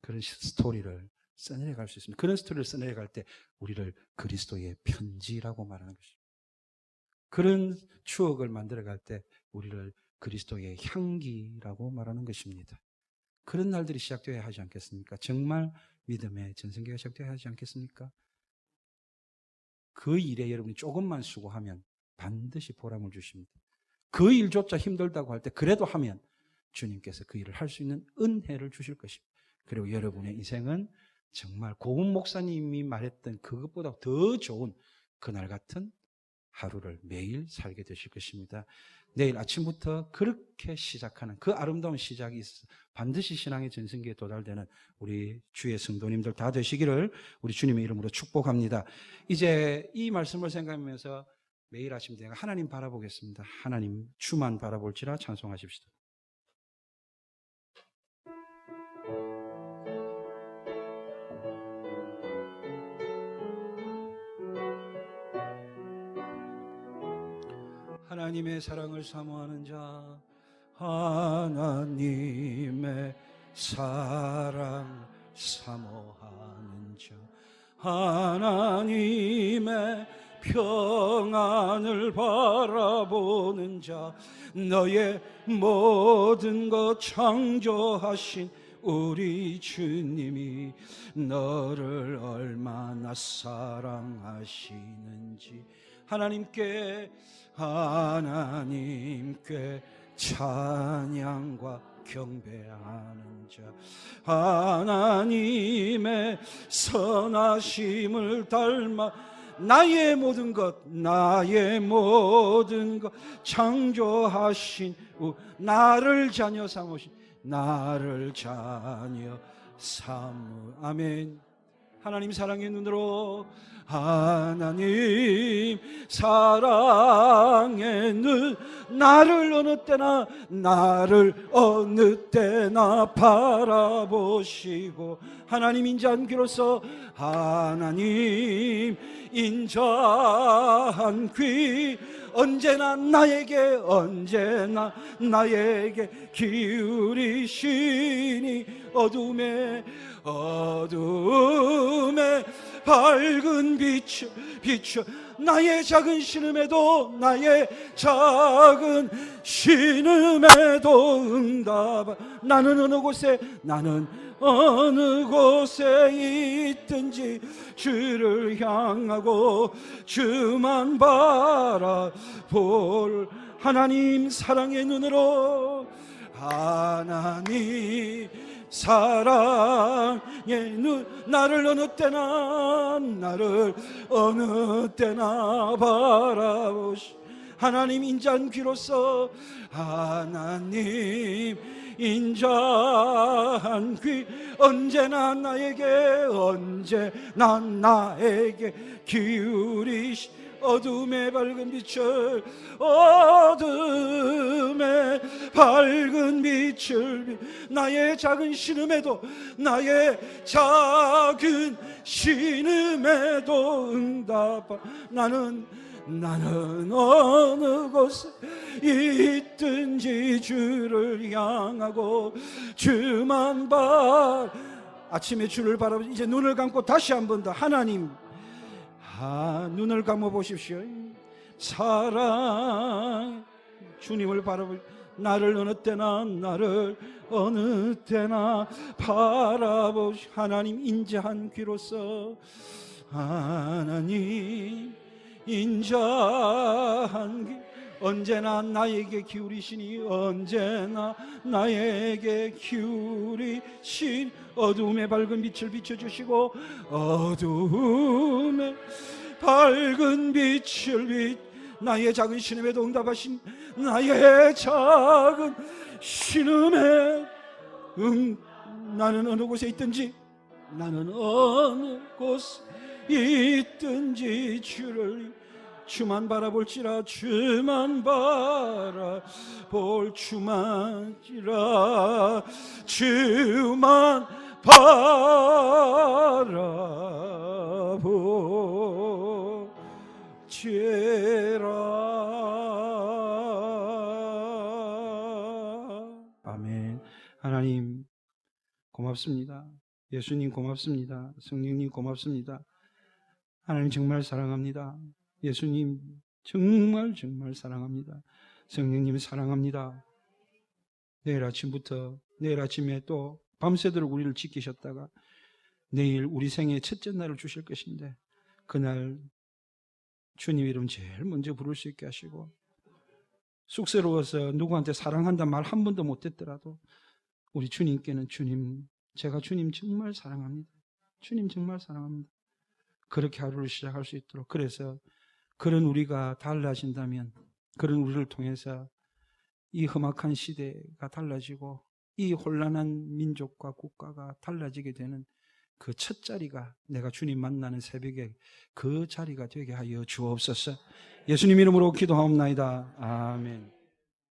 그런 스토리를 써내려갈 수 있습니다. 그런 스토리를 써내려갈 때 우리를 그리스도의 편지라고 말하는 것입니다. 그런 추억을 만들어갈 때 우리를 그리스도의 향기라고 말하는 것입니다. 그런 날들이 시작되어야 하지 않겠습니까? 정말 믿음의 전성기가 시작되어야 하지 않겠습니까? 그 일에 여러분이 조금만 수고하면 반드시 보람을 주십니다. 그 일조차 힘들다고 할 때 그래도 하면 주님께서 그 일을 할 수 있는 은혜를 주실 것입니다. 그리고 여러분의 인생은 정말 고은 목사님이 말했던 그것보다 더 좋은 그날 같은 하루를 매일 살게 되실 것입니다. 내일 아침부터 그렇게 시작하는 그 아름다운 시작이 있어 반드시 신앙의 전성기에 도달되는 우리 주의 성도님들 다 되시기를 우리 주님의 이름으로 축복합니다. 이제 이 말씀을 생각하면서 매일 아침 내가 하나님 바라보겠습니다. 하나님 주만 바라볼지라 찬송하십시다. 하나님의 사랑을 사모하는 자, 하나님의 사랑 사모하는 자, 하나님의 평안을 바라보는 자, 너의 모든 것 창조하신 우리 주님이 너를 얼마나 사랑하시는지 하나님께 찬양과 경배하는 자, 하나님의 선하심을 닮아 나의 모든 것 창조하신 나를 자녀 삼으신 아멘. 하나님 사랑의 눈으로 하나님 사랑의 눈 나를 어느 때나 바라보시고 하나님 인자한 귀로서 하나님 인자한 귀 언제나 나에게 기울이시니 어둠에 밝은 비추 나의 작은 신음에도 응답 나는 어느 곳에 있든지 주를 향하고 주만 바라볼 하나님 사랑의 눈으로 하나님 사랑의 눈 나를 어느 때나 바라보시 하나님 인자한 귀로서 하나님 인자한 귀 언제나 나에게 기울이시 어둠의 밝은 빛을 나의 작은 신음에도 응답하 나는 어느 곳에 있든지 주를 향하고 주만 아침에 주를 바라보고 이제 눈을 감고 다시 한 번 더 하나님 눈을 감아 보십시오. 사랑 주님을 바라보고 나를 어느 때나 바라보시 하나님 인자한 귀로서 하나님 인자한 귀 언제나 나에게 기울이시니 어두움의 밝은 빛을 비춰주시고 어두움의 밝은 빛을 나의 작은 신음에도 응답하신 나의 작은 신음에 나는 어느 곳에 있든지 주만 바라볼지라 주만 바라볼지라. 아멘. 하나님 고맙습니다. 예수님 고맙습니다. 성령님 고맙습니다. 하나님 정말 사랑합니다. 예수님 정말 사랑합니다. 성령님 사랑합니다. 내일 아침에 또 밤새도록 우리를 지키셨다가 내일 우리 생애 첫째 날을 주실 것인데 그날 주님 이름 제일 먼저 부를 수 있게 하시고 쑥스러워서 누구한테 사랑한다 말 한 번도 못했더라도 우리 주님께는 제가 주님 정말 사랑합니다. 주님 정말 사랑합니다. 그렇게 하루를 시작할 수 있도록 그래서 그런 우리가 달라진다면 그런 우리를 통해서 이 험악한 시대가 달라지고 이 혼란한 민족과 국가가 달라지게 되는 그 첫 자리가 내가 주님 만나는 새벽에 그 자리가 되게 하여 주옵소서. 예수님 이름으로 기도하옵나이다. 아멘.